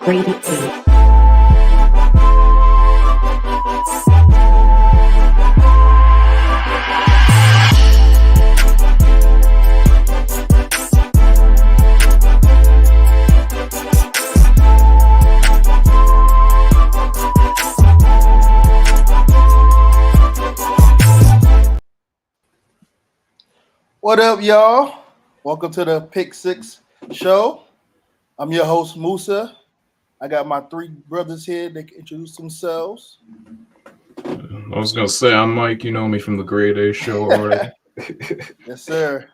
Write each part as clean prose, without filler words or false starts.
Brady T. What up, y'all? Welcome to the Pick Six Show. I'm your host, Musa. I got my three brothers here. They can introduce themselves. I was going to say, I'm Mike. You know me from the Grade A show already. Yes, sir.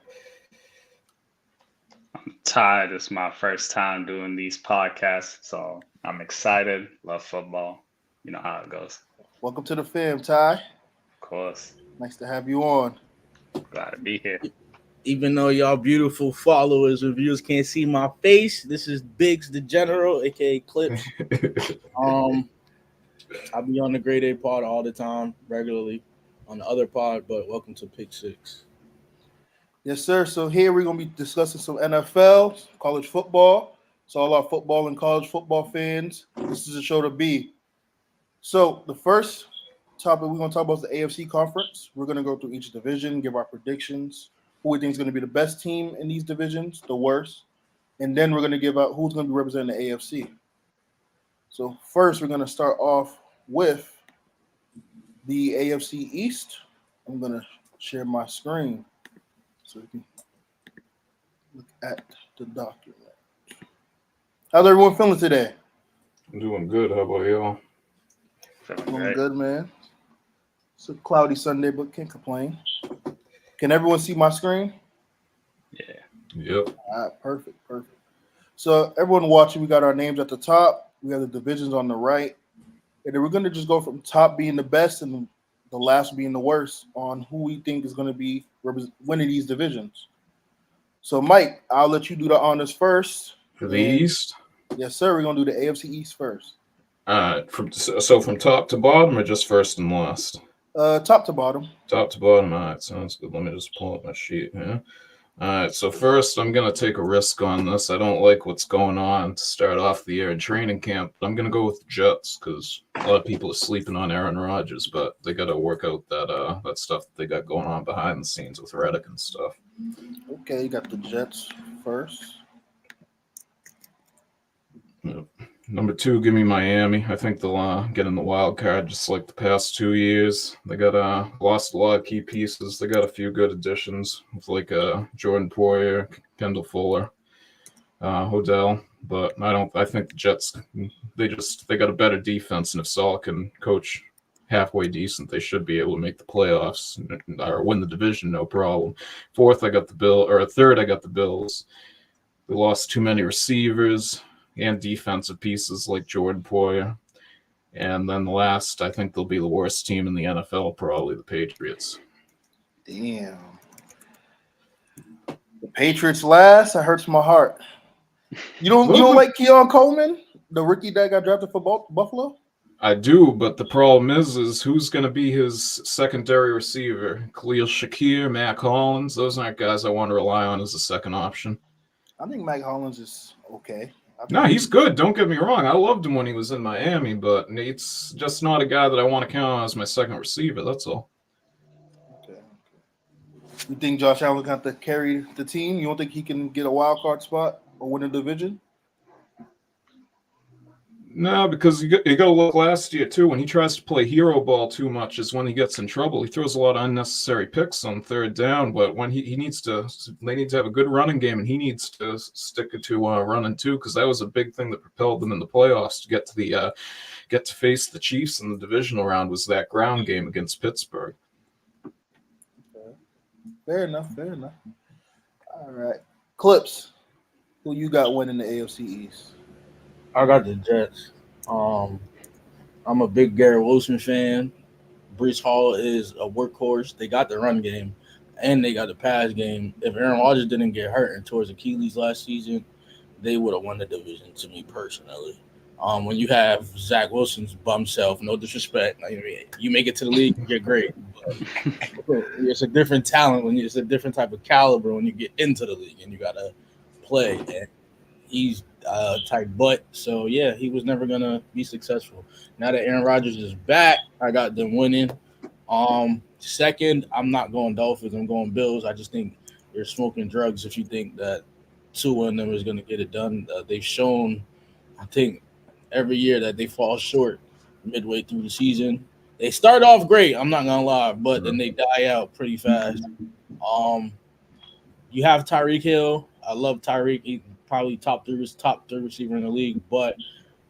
I'm Ty. This is my first time doing these podcasts, so I'm excited. Love football. You know how it goes. Welcome to the fam, Ty. Of course. Nice to have you on. Glad to be here. Even though y'all beautiful followers and viewers can't see my face, this is Biggs the General, aka Clips. I'll be on the Grade A pod all the time, regularly on the other pod, but welcome to Pick Six. Yes, sir. So here we're going to be discussing some NFL, college football. So all our football and college football fans, this is a show to be. So the first topic we're going to talk about is the AFC conference. We're going to go through each division, give our predictions, who we think is going to be the best team in these divisions, the worst, and then we're going to give out who's going to be representing the AFC. So first, we're going to start off with the AFC East. I'm going to share my screen so we can look at the document. How's everyone feeling today? I'm doing good. How about y'all? Feeling Doing great. good, man. It's a cloudy Sunday, but can't complain. Can everyone see my screen? Yeah. Yep. All right, perfect. So everyone watching, we got our names at the top. We have the divisions on the right. And then we're going to just go from top being the best and the last being the worst on who we think is going to be winning these divisions. So, Mike, I'll let you do the honors first. For the East? Yes, sir. We're going to do the AFC East first. From top to bottom or just first and last? Top to bottom. Top to bottom. All right, sounds good. Let me just pull up my sheet here. All right, so first I'm going to take a risk on this. I don't like what's going on to start off the year in training camp. I'm going to go with the Jets because a lot of people are sleeping on Aaron Rodgers, but they got to work out that stuff that they got going on behind the scenes with Reddick and stuff. Okay, you got the Jets first. Yep. Number 2, give me Miami. I think they'll get in the wild card just like the past 2 years. They got lost a lot of key pieces. They got a few good additions with like Jordan Poyer, Kendall Fuller, Hodell. But I think the Jets they got a better defense, and if Saul can coach halfway decent, they should be able to make the playoffs or win the division, no problem. Third, I got the Bills. They lost too many receivers and defensive pieces like Jordan Poyer. And then the last, I think they'll be the worst team in the NFL, probably the Patriots. Damn. The Patriots last, that hurts my heart. You don't like Keon Coleman, the rookie that got drafted for Buffalo? I do, but the problem is who's going to be his secondary receiver? Khalil Shakir, Mac Hollins, those aren't guys I want to rely on as a second option. I think Mac Hollins is okay. No, he's good. Don't get me wrong. I loved him when he was in Miami, but Nate's just not a guy that I want to count on as my second receiver. That's all. Okay. You think Josh Allen got to carry the team? You don't think he can get a wild card spot or win a division? No, because you got to look last year, too. When he tries to play hero ball too much is when he gets in trouble. He throws a lot of unnecessary picks on third down, but when they need to have a good running game, and he needs to stick it to running, too, because that was a big thing that propelled them in the playoffs to get to face the Chiefs in the divisional round was that ground game against Pittsburgh. Okay. Fair enough. All right. Clips, who you got winning the AFC East? I got the Jets. I'm a big Garrett Wilson fan. Breece Hall is a workhorse. They got the run game, and they got the pass game. If Aaron Rodgers didn't get hurt and towards Achilles last season, they would have won the division, to me personally. When you have Zach Wilson's bum self, no disrespect, you make it to the league, you're great. But it's a different talent it's a different type of caliber when you get into the league and you got to play. And type butt. So yeah, he was never gonna be successful. Now that Aaron Rodgers is back, I got them winning. Second, I'm not going Dolphins. I'm going Bills. I just think you're smoking drugs if you think that two of them is gonna get it done. They've shown, I think, every year that they fall short midway through the season. They start off great. I'm not gonna lie, but then they die out pretty fast. You have Tyreek Hill. I love Tyreek. He's probably top three receiver in the league. But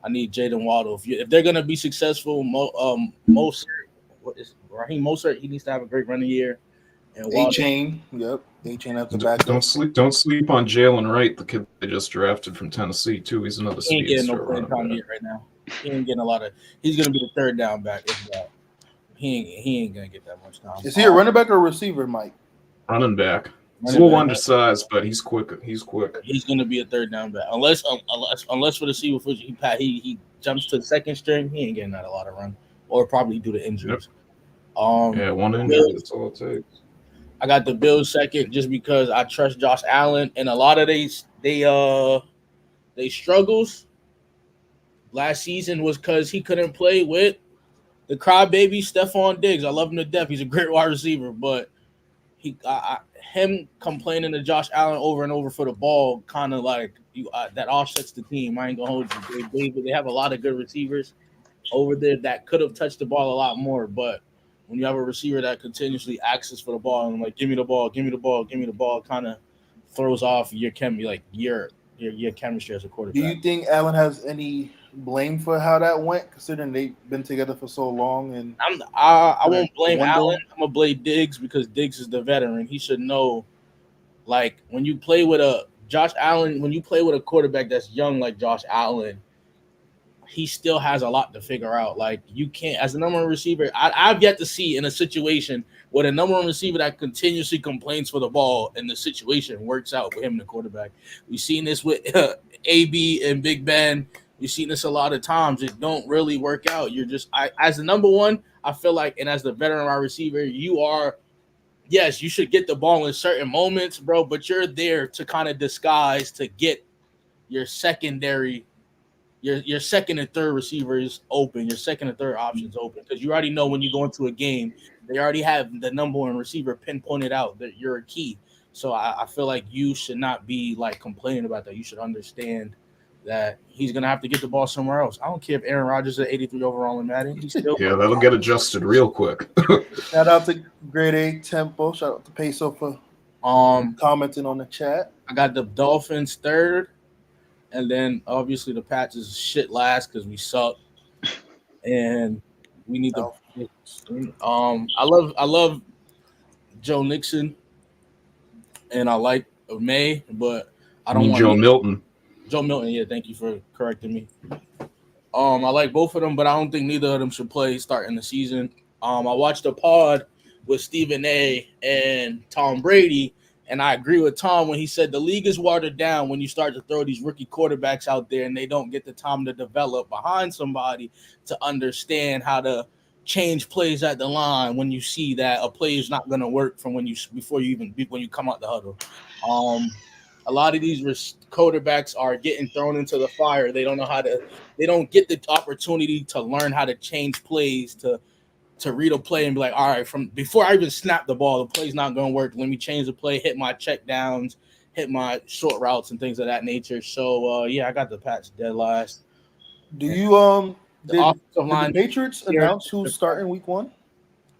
I need Jaden Waddle. If they're gonna be successful, Raheem Mostert, he needs to have a great running year. And Waddle, A-Chain. Yep. A-Chain at the back. Don't sleep on Jalen Wright, the kid they just drafted from Tennessee too. He's another he ain't getting no speedster. playing time yet right now. He ain't getting a lot of. He's gonna be the third down back. If that. He ain't gonna get that much time. Is he a running back or a receiver, Mike? Running back. He's a little undersized, but he's quick. He's quick. He's gonna be a third down back, unless for the Seahawks he jumps to the second string. He ain't getting that a lot of run, or probably due to injuries. Yep. One injury. That's all it takes. I got the Bills second just because I trust Josh Allen, and a lot of they struggles last season was because he couldn't play with the crybaby Stephon Diggs. I love him to death. He's a great wide receiver, but him complaining to Josh Allen over and over for the ball kind of like that offsets the team. I ain't gonna hold you. They have a lot of good receivers over there that could have touched the ball a lot more, but when you have a receiver that continuously asks for the ball and like give me the ball, kind of throws off your your chemistry as a quarterback. Do you think Allen has any blame for how that went, considering they've been together for so long? And I won't blame Allen. I'm gonna blame Diggs because Diggs is the veteran. He should know, like when you play with a quarterback that's young like Josh Allen, he still has a lot to figure out. Like you can't, as a number one receiver, I've yet to see in a situation where the number one receiver that continuously complains for the ball and the situation works out for him, the quarterback. We've seen this with AB and Big Ben. We've seen this a lot of times. It don't really work out. You're just, as the number one, I feel like, and as the veteran wide receiver, you are, yes, you should get the ball in certain moments, bro, but you're there to kind of disguise to get your secondary. Your second and third receivers open, your second and third options open, because you already know when you go into a game, they already have the number one receiver pinpointed out that you're a key. So I feel like you should not be like complaining about that. You should understand that he's gonna have to get the ball somewhere else. I don't care if Aaron Rodgers is 83 overall in Madden. He's still that'll get adjusted real quick. Shout out to Grade A Tempo. Shout out to Peso for commenting on the chat. I got the Dolphins third. And then obviously the Pats is shit last because we suck, and we need to. I love Joe Nixon, and I like May, but I don't want Joe Milton. Joe Milton, yeah, thank you for correcting me. I like both of them, but I don't think neither of them should play starting the season. I watched a pod with Stephen A. and Tom Brady. And I agree with Tom when he said the league is watered down when you start to throw these rookie quarterbacks out there and they don't get the time to develop behind somebody to understand how to change plays at the line when you see that a play is not going to work from when you come out the huddle. A lot of these quarterbacks are getting thrown into the fire. They don't get the opportunity to learn how to change plays, to read a play and be like, all right, from before I even snap the ball, the play's not going to work. Let me change the play, hit my check downs, hit my short routes and things of that nature. So, I got the Pats dead last. Do you did the Patriots announce who's starting week 1?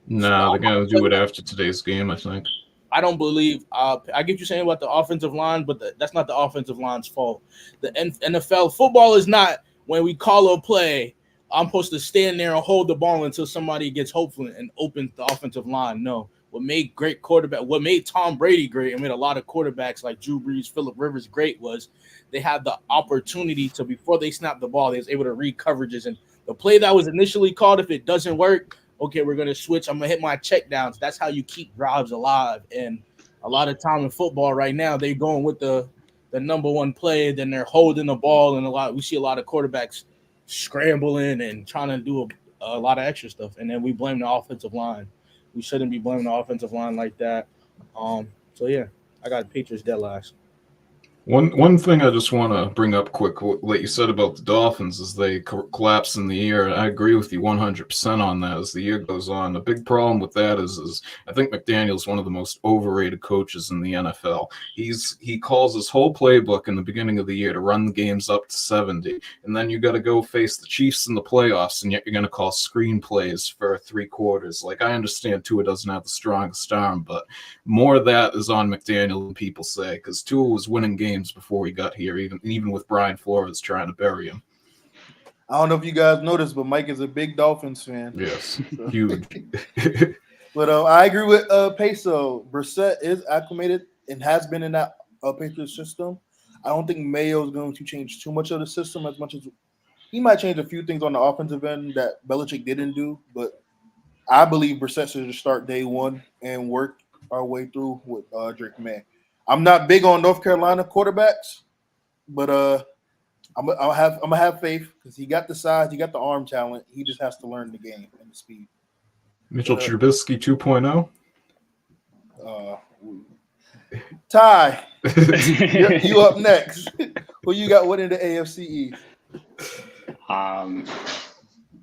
No, they're going to do it after today's game, I think. I don't believe I get what you're saying about the offensive line, but that's not the offensive line's fault. The NFL football is not when we call a play, I'm supposed to stand there and hold the ball until somebody gets hopeful and opens the offensive line. No. What made Tom Brady great and made a lot of quarterbacks like Drew Brees, Phillip Rivers great was they had the opportunity to, before they snapped the ball, they was able to read coverages. And the play that was initially called, if it doesn't work, okay, we're going to switch. I'm going to hit my check downs. That's how you keep drives alive. And a lot of time in football right now, they're going with the number one play, then they're holding the ball. And we see a lot of quarterbacks scrambling and trying to do a lot of extra stuff, and then we blame the offensive line. We shouldn't be blaming the offensive line like that. I got Patriots dead last. One thing I just want to bring up quick, what you said about the Dolphins is they collapse in the year. I agree with you 100% on that as the year goes on. The big problem with that is I think McDaniel's one of the most overrated coaches in the NFL. He calls his whole playbook in the beginning of the year to run the games up to 70, and then you got to go face the Chiefs in the playoffs, and yet you're going to call screenplays for 3 quarters. Like, I understand Tua doesn't have the strongest arm, but more of that is on McDaniel than people say, because Tua was winning games before he got here, even with Brian Flores trying to bury him. I don't know if you guys noticed, but Mike is a big Dolphins fan. Yes, So. huge. But I agree with Peso. Brissett is acclimated and has been in that Patriots system. I don't think Mayo is going to change too much of the system, as much as he might change a few things on the offensive end that Belichick didn't do. But I believe Brissett should start day one and work our way through with Drake May. I'm not big on North Carolina quarterbacks, but I'm gonna have faith because he got the size, he got the arm talent. He just has to learn the game and the speed. Mitchell Trubisky 2.0. Ty, you up next? Who you got winning the AFC East?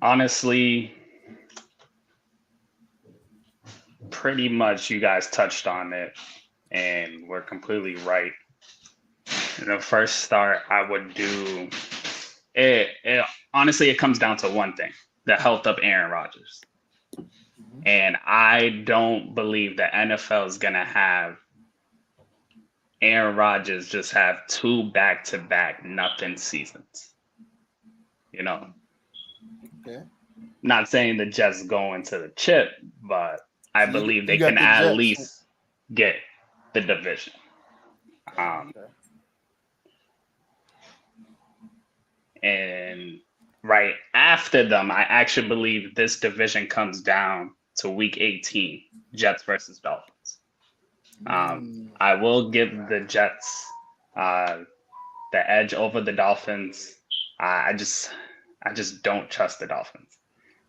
Honestly, pretty much you guys touched on it, and we're completely right. In the first start, I would do it. Honestly, it comes down to one thing: the health of Aaron Rodgers. And I don't believe the NFL is gonna have Aaron Rodgers just have 2 back-to-back nothing seasons. You know. Okay. Not saying the Jets go into the chip, but I believe they can at Jets. least get the division. And right after them, I actually believe this division comes down to week 18, Jets versus Dolphins. I will give the Jets the edge over the Dolphins. I just don't trust the Dolphins.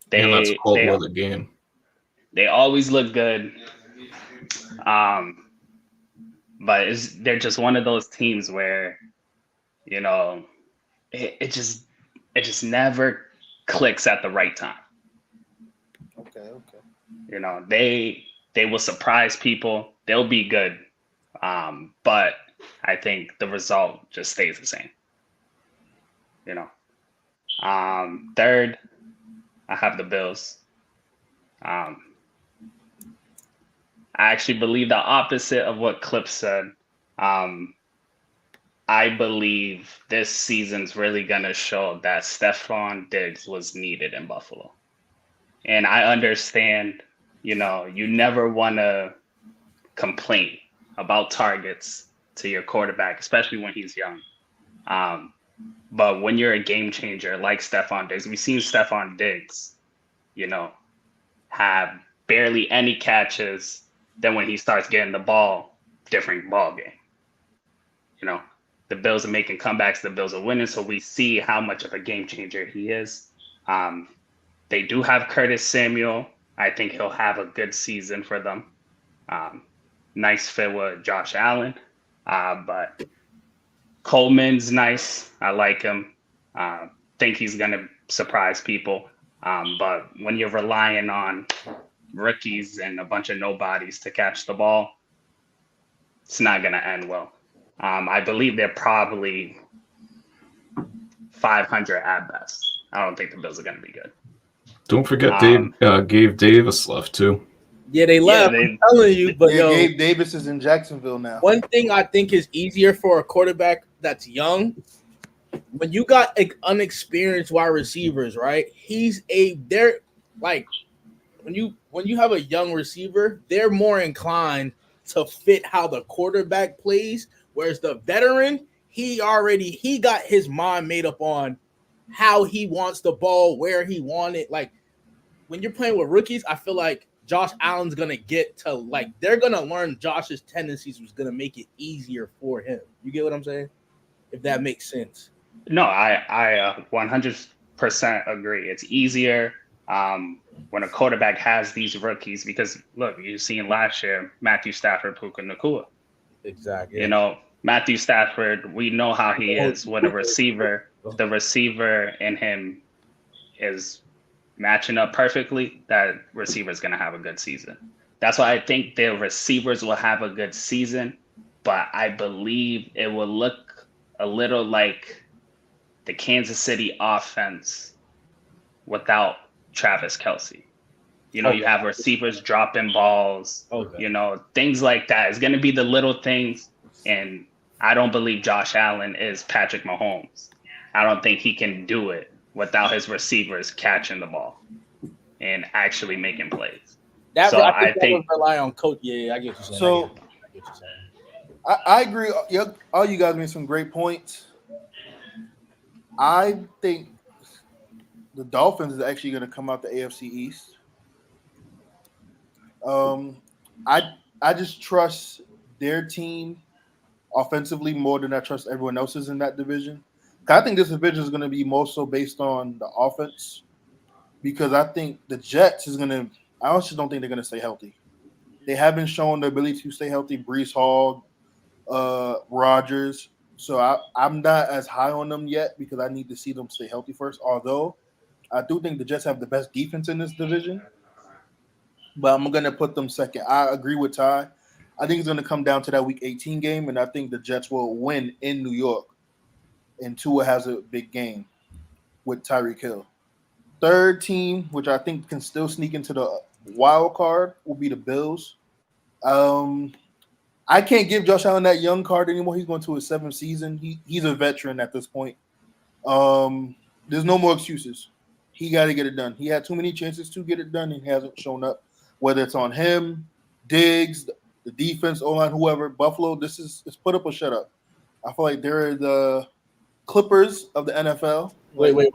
That's a cold weather game. They always look good. But they're just one of those teams where, you know, it just never clicks at the right time. Okay. You know, they will surprise people. They'll be good. But I think the result just stays the same. You know. Third, I have the Bills. I actually believe the opposite of what Clip said. I believe this season's really going to show that Stephon Diggs was needed in Buffalo. And I understand, you know, you never want to complain about targets to your quarterback, especially when he's young. But when you're a game changer like Stephon Diggs, we've seen Stephon Diggs, you know, have barely any catches. Then when he starts getting the ball, different ball game. You know, the Bills are making comebacks. The Bills are winning. So we see how much of a game changer he is. They do have Curtis Samuel. I think he'll have a good season for them. Nice fit with Josh Allen. But Coleman's nice. I like him. Think he's going to surprise people. But when you're relying on rookies and a bunch of nobodies to catch the ball, it's not going to end well. I believe they're probably 500 at best. I don't think the Bills are going to be good. Don't forget Gabe Davis left too. Yeah, they left. I'm telling you, but Gabe Davis is in Jacksonville now. One thing I think is easier for a quarterback that's young, when you got unexperienced wide receivers, right? They're like when you have a young receiver, they're more inclined to fit how the quarterback plays, whereas the veteran, he got his mind made up on how he wants the ball, where he wants it. Like when you're playing with rookies, I feel like Josh Allen's gonna get to they're gonna learn Josh's tendencies, was gonna make it easier for him. You get what I'm saying? If that makes sense. No, I 100% agree. It's easier when a quarterback has these rookies because look, you've seen last year Matthew Stafford, Puka Nacua. Exactly. You know, Matthew Stafford, we know how he is with a receiver. The receiver in him is matching up perfectly. That receiver is going to have a good season. That's why I think the receivers will have a good season, but I believe it will look a little like the Kansas City offense without Travis Kelce. You know, you have receivers dropping balls, things like that. It's going to be the little things. And I don't believe Josh Allen is Patrick Mahomes. I don't think he can do it without his receivers catching the ball and actually making plays. I think that would think rely on coach. Yeah, I get what you're saying. So I get what you're saying. I agree. All you guys made some great points. I think the Dolphins is actually going to come out the AFC East. I just trust their team offensively more than I trust everyone else's in that division. I think this division is going to be more so based on the offense, because I think the Jets is going to. I honestly don't think they're going to stay healthy. They haven't shown the ability to stay healthy. Brees Hall, Rodgers. So I'm not as high on them yet because I need to see them stay healthy first. Although I do think the Jets have the best defense in this division, but I'm going to put them second. I agree with Ty. I think it's going to come down to that Week 18 game, and I think the Jets will win in New York. And Tua has a big game with Tyreek Hill. Third team, which I think can still sneak into the wild card, will be the Bills. I can't give Josh Allen that young card anymore. He's going to his 7th season. He's a veteran at this point. There's no more excuses. He got to get it done. He had too many chances to get it done, and he hasn't shown up. Whether it's on him, Diggs, the defense, O-line, whoever, Buffalo, it's put up or shut up. I feel like they're the Clippers of the NFL. Wait. I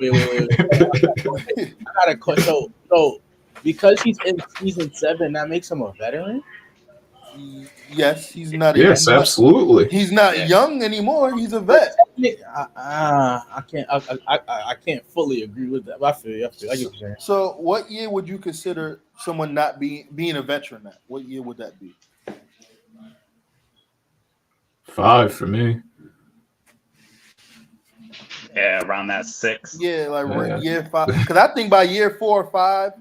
got a question. So because he's in season 7, that makes him a veteran? Yes, he's not. Yes, absolutely. He's not young anymore. He's a vet. I can't fully agree with that. But I feel you. I get what you're saying. So, what year would you consider someone not being a veteran at? What year would that be? 5 for me. Yeah, around that 6. Yeah, like year 5. Because I think by year 4 or 5,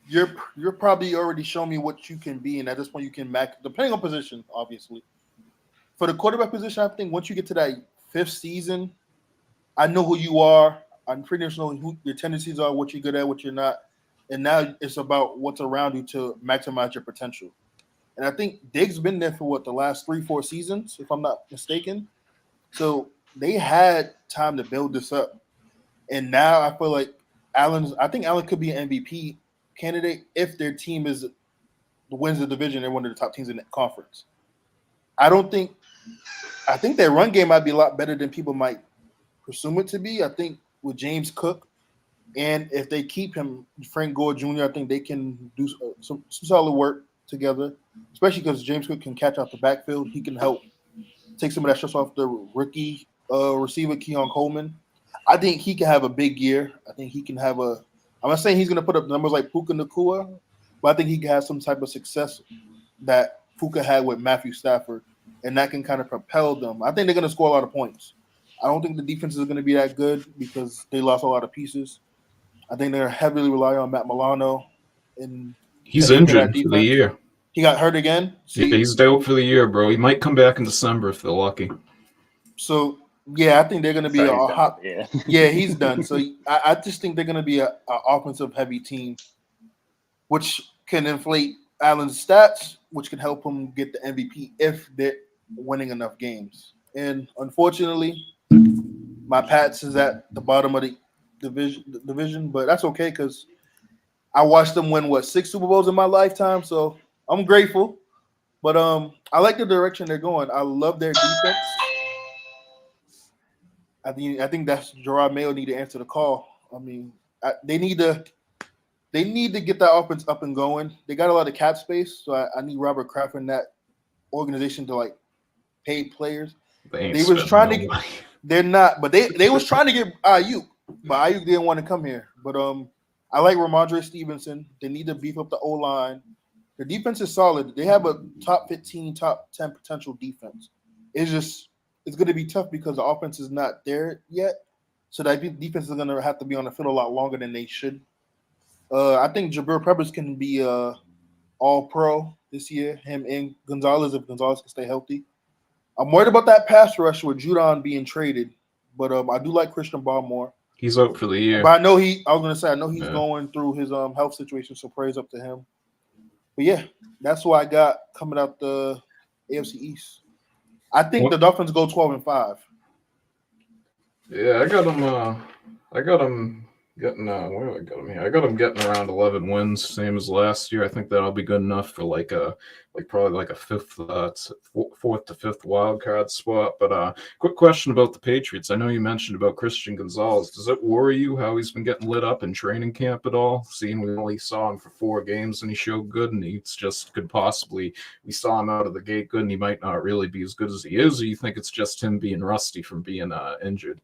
you're probably already shown me what you can be, and at this point you can max, depending on position, obviously. For the quarterback position, I think once you get to that 5th season, I know who you are. I'm pretty much know who your tendencies are, what you're good at, what you're not, and now it's about what's around you to maximize your potential. And I think Diggs been there for the last 3-4 seasons, if I'm not mistaken. So they had time to build this up, and now I feel like I think Allen could be an MVP candidate if their team wins the division. They're one of the top teams in the conference. I think their run game might be a lot better than people might presume it to be. I think with James Cook, and if they keep him, Frank Gore Jr., I think they can do some solid work together, especially because James Cook can catch out the backfield. He can help take some of that stress off the rookie receiver, Keon Coleman. I think he can have a big year. I think he can have I'm not saying he's going to put up numbers like Puka Nacua, but I think he can have some type of success that Puka had with Matthew Stafford, and that can kind of propel them. I think they're going to score a lot of points. I don't think the defense is going to be that good because they lost a lot of pieces. I think they're heavily relying on Matt Milano. He's injured for the year. He got hurt again? Yeah, he's out for the year, bro. He might come back in December if they're lucky. So, yeah, I think they're going to be a hot. Yeah. Yeah, he's done. So I just think they're going to be an offensive heavy team, which can inflate Allen's stats, which can help him get the MVP if they're winning enough games. And unfortunately, my Pats is at the bottom of the division, but that's okay because I watched them win 6 Super Bowls in my lifetime, so I'm grateful. But I like the direction they're going. I love their defense. I think that's Gerard Mayo need to answer the call. I mean, they need to get that offense up and going. They got a lot of cap space, so I need Robert Kraft in that organization to pay players. They was trying to. They're not, but they was trying to get Ayuk, but Ayuk didn't want to come here. But I like Ramondre Stevenson. They need to beef up the O-line. The defense is solid. They have a top 15, top 10 potential defense. it's going to be tough because the offense is not there yet. So that defense is going to have to be on the field a lot longer than they should. I think Jabril Peppers can be all pro this year, him and Gonzalez, if Gonzalez can stay healthy. I'm worried about that pass rush with Judon being traded, but I do like Christian Barmore. He's out for the year. But I know he's going through his health situation, so praise up to him. But yeah, that's what I got coming out the AFC East. I think the Dolphins go 12-5. Yeah, I got them getting where do I got them here? I got them getting around 11 wins, same as last year. I think that'll be good enough for probably a fourth to fifth wild card spot. But quick question about the Patriots. I know you mentioned about Christian Gonzalez. Does it worry you how he's been getting lit up in training camp at all? Seeing we only saw him for 4 games and he showed good, and we saw him out of the gate good, and he might not really be as good as he is. Or you think it's just him being rusty from being injured?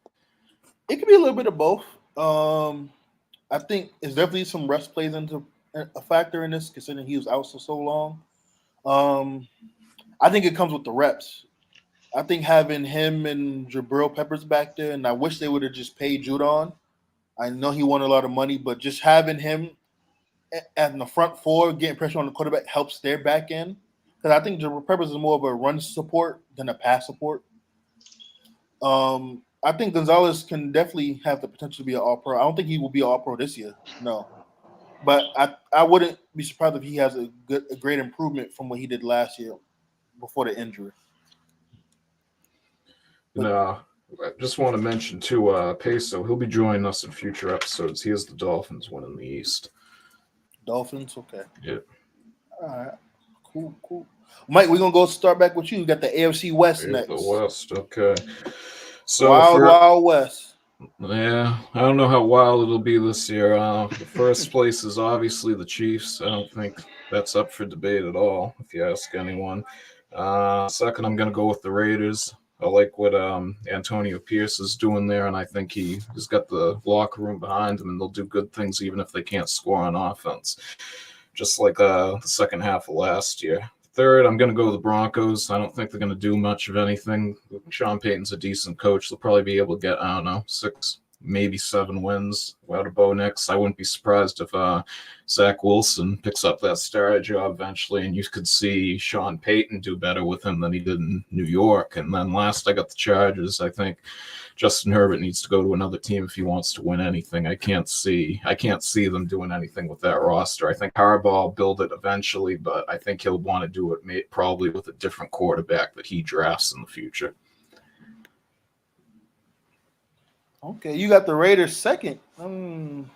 It could be a little bit of both. I think it's definitely some rest plays into a factor in this, considering he was out so long. I think it comes with the reps. I think having him and Jabril Peppers back there, and I wish they would have just paid Judon. I know he won a lot of money, but just having him at the front 4, getting pressure on the quarterback helps their back end. Because I think Jabril Peppers is more of a run support than a pass support. I think Gonzalez can definitely have the potential to be an all-pro. I don't think he will be an all-pro this year, no. But I wouldn't be surprised if he has a great improvement from what he did last year before the injury. I just want to mention, too, Peso. He'll be joining us in future episodes. He has the Dolphins winning the East. Dolphins? Okay. Yeah. All right. Cool. Mike, we're going to start back with you. We got the AFC West next. The West, okay. So Wild West. Yeah, I don't know how wild it'll be this year. The first place is obviously the Chiefs. I don't think that's up for debate at all, if you ask anyone. Second, I'm going to go with the Raiders. I like what Antonio Pierce is doing there, and I think he's got the locker room behind him, and they'll do good things even if they can't score on offense, just like the second half of last year. Third, I'm going to go with the Broncos. I don't think they're going to do much of anything. Sean Payton's a decent coach. They'll probably be able to get, 6, maybe 7 wins out of Bo Nix. I wouldn't be surprised if Zach Wilson picks up that starter job eventually, and you could see Sean Payton do better with him than he did in New York. And then last, I got the Chargers. I think Justin Herbert needs to go to another team if he wants to win anything. I can't see them doing anything with that roster. I think Harbaugh will build it eventually, but I think he'll want to do it probably with a different quarterback that he drafts in the future. Okay, you got the Raiders second. Even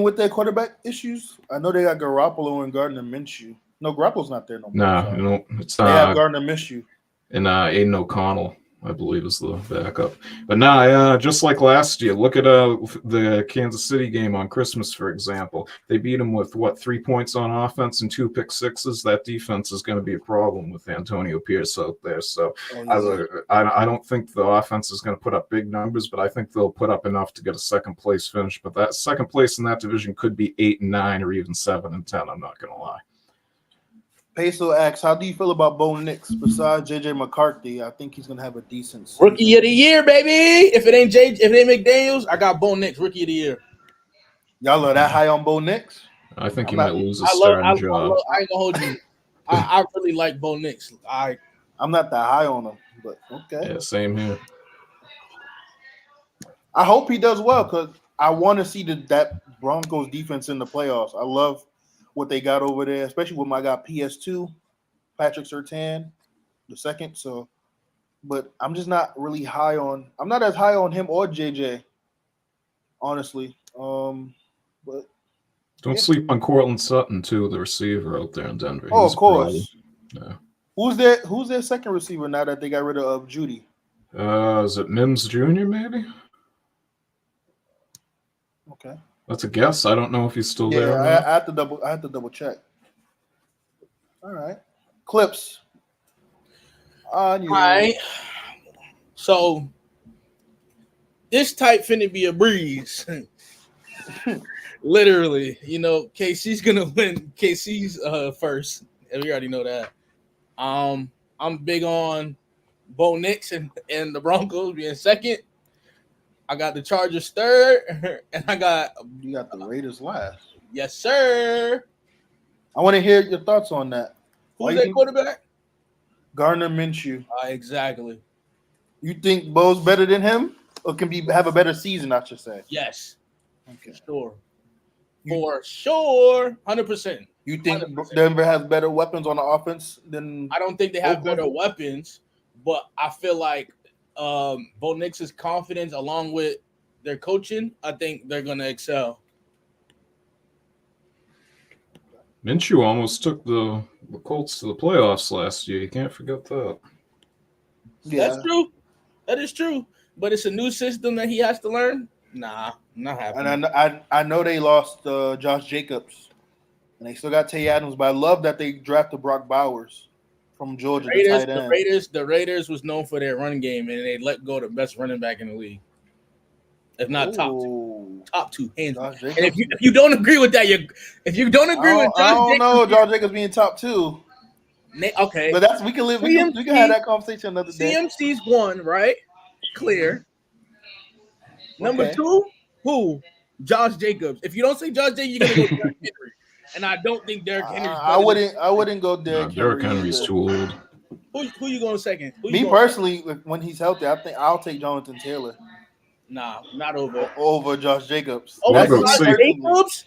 with their quarterback issues, I know they got Garoppolo and Gardner Minshew. No, Garoppolo's not there no more. No, it's they have Gardner Minshew. And Aiden O'Connell, I believe, is the backup. But just like last year, look at the Kansas City game on Christmas, for example. They beat them with, 3 points on offense and 2 pick sixes. That defense is going to be a problem with Antonio Pierce out there. So I don't think the offense is going to put up big numbers, but I think they'll put up enough to get a second-place finish. But that second place in that division could be 8-9 or even 7-10, I'm not going to lie. Peso asks, how do you feel about Bo Nix? Besides JJ McCarthy, I think he's gonna have a decent season. Rookie of the year, baby. If it ain't McDaniels, I got Bo Nix, rookie of the year. Y'all are that high on Bo Nix? I think he might lose his starting job. I ain't gonna hold you. I really like Bo Nix. I'm not that high on him, but okay. Yeah, same here. I hope he does well because I want to see that Broncos defense in the playoffs. I love what they got over there, especially with my guy PS2, Patrick Surtain, the second. So, but I'm just not really high on. I'm not as high on him or JJ, honestly. But don't sleep on Cortland Sutton too, the receiver out there in Denver. Oh, of course. Yeah. Who's their second receiver now that they got rid of Judy? Is it Mims Jr. maybe? Okay. That's a guess. I don't know if he's still there. Yeah, I have to double check. All right. Clips. All right. So this type finna be a breeze. Literally, KC's gonna win. KC's first. And we already know that. I'm big on Bo Nix and the Broncos being second. I got the Chargers third, and I got You got the Raiders last. yes, sir. I want to hear your thoughts on that. Why Who's you that think quarterback? Gardner Minshew. Exactly. You think Bo's better than him, or can have a better season? I should say. Yes, Okay. for sure, 100%. You think 100%. Denver has better weapons on the offense than? I don't think they have Oakland? better weapons, but I feel like Bo Nix's confidence along with their coaching, I think they're gonna excel. Minshew almost took the Colts to the playoffs last year. You can't forget that. Yeah. That's true. That is true. But it's a new system that he has to learn. Nah, not happening. And I know they lost Josh Jacobs, and they still got Tay Adams. But I love that they drafted Brock Bowers from Georgia, the tight end. The Raiders was known for their run game, and they let go the best running back in the league, if not top two, hands down. Josh And Jacobs. if you don't agree with that, if you don't agree with Josh I don't Jacobs, know Josh Jacobs being top two, okay. but that's we can live. We can have that conversation another day. CMC's one, right? Clear. Number Okay. two, who? Josh Jacobs. If you don't say Josh Jacobs, you're gonna go Derrick Henry. And I don't think Derrick Henry. I wouldn't go Derrick Derrick Henry. Henry's too old. Who you going second? Me personally, when he's healthy, I think I'll take Jonathan Taylor Nah, not over. over Josh Jacobs. Oh, What that's about Josh Jacobs?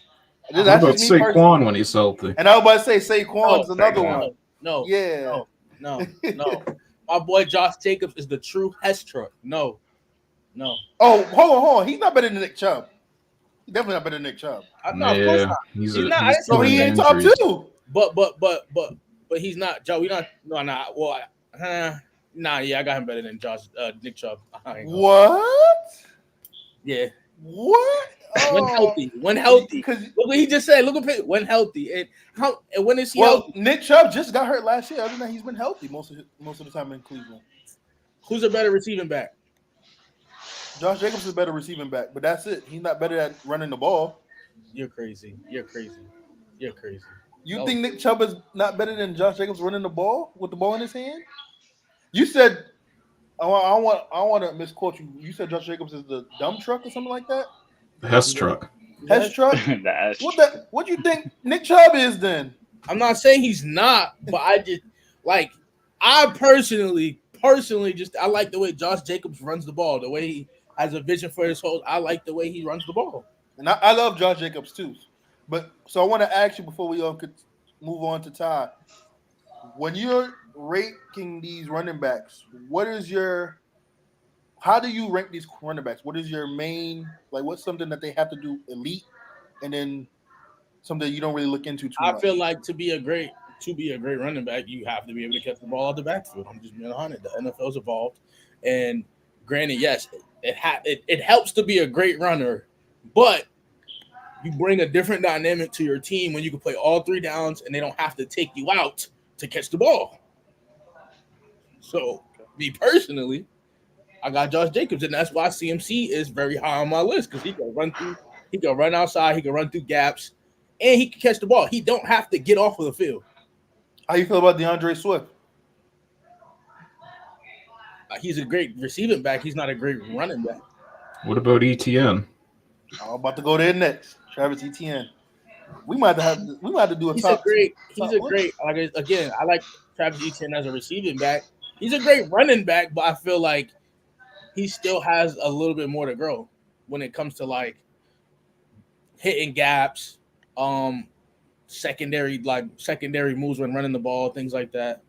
What about Saquon when he's healthy? And I was about to say Saquon's another Saquon. one. No. Yeah. No. My boy Josh Jacobs is the true Hess truck. No. Oh, hold on. He's not better than Nick Chubb. He's definitely not better than Nick Chubb. No, of course not. he's not. So he ain't top two. But he's not. Joe, we not. No, nah. Well, nah. Yeah, I got him better than Nick Chubb. What? Yeah. What? When healthy. Because Look what he just said. Look at when healthy. And when is he healthy? Nick Chubb just got hurt last year. Other than that, he's been healthy most of the time in Cleveland. Who's a better receiving back? Josh Jacobs is a better receiving back, but that's it. He's not better at running the ball. You're crazy. You No. think Nick Chubb is not better than Josh Jacobs running the ball with the ball in his hand? You said, I want to misquote you. You said Josh Jacobs is the dumb truck or something like that? The Hess truck. Hess truck? What do you think Nick Chubb is then? I'm not saying he's not, but I personally I like the way Josh Jacobs runs the ball, the way he has a vision for his whole. I like the way he runs the ball. And I love Josh Jacobs too. But so I want to ask you before we could move on to Ty. When you're ranking these running backs, how do you rank these running backs? What is your main, what's something that they have to do elite, and then something you don't really look into too much? I feel like to be a great running back, you have to be able to catch the ball out the backfield. I'm just being honest. The NFL's evolved, and granted, yes, it helps to be a great runner, but you bring a different dynamic to your team when you can play all three downs and they don't have to take you out to catch the ball. So, me personally, I got Josh Jacobs, and that's why CMC is very high on my list because he can run outside, he can run through gaps, and he can catch the ball. He don't have to get off of the field. How you feel about DeAndre Swift? He's a great receiving back. He's not a great running back. What about ETN? I'm about to go there next. Travis Etienne. We might have to do a top. I like Travis Etienne as a receiving back. He's a great running back, but I feel like he still has a little bit more to grow when it comes to hitting gaps, secondary moves when running the ball, things like that.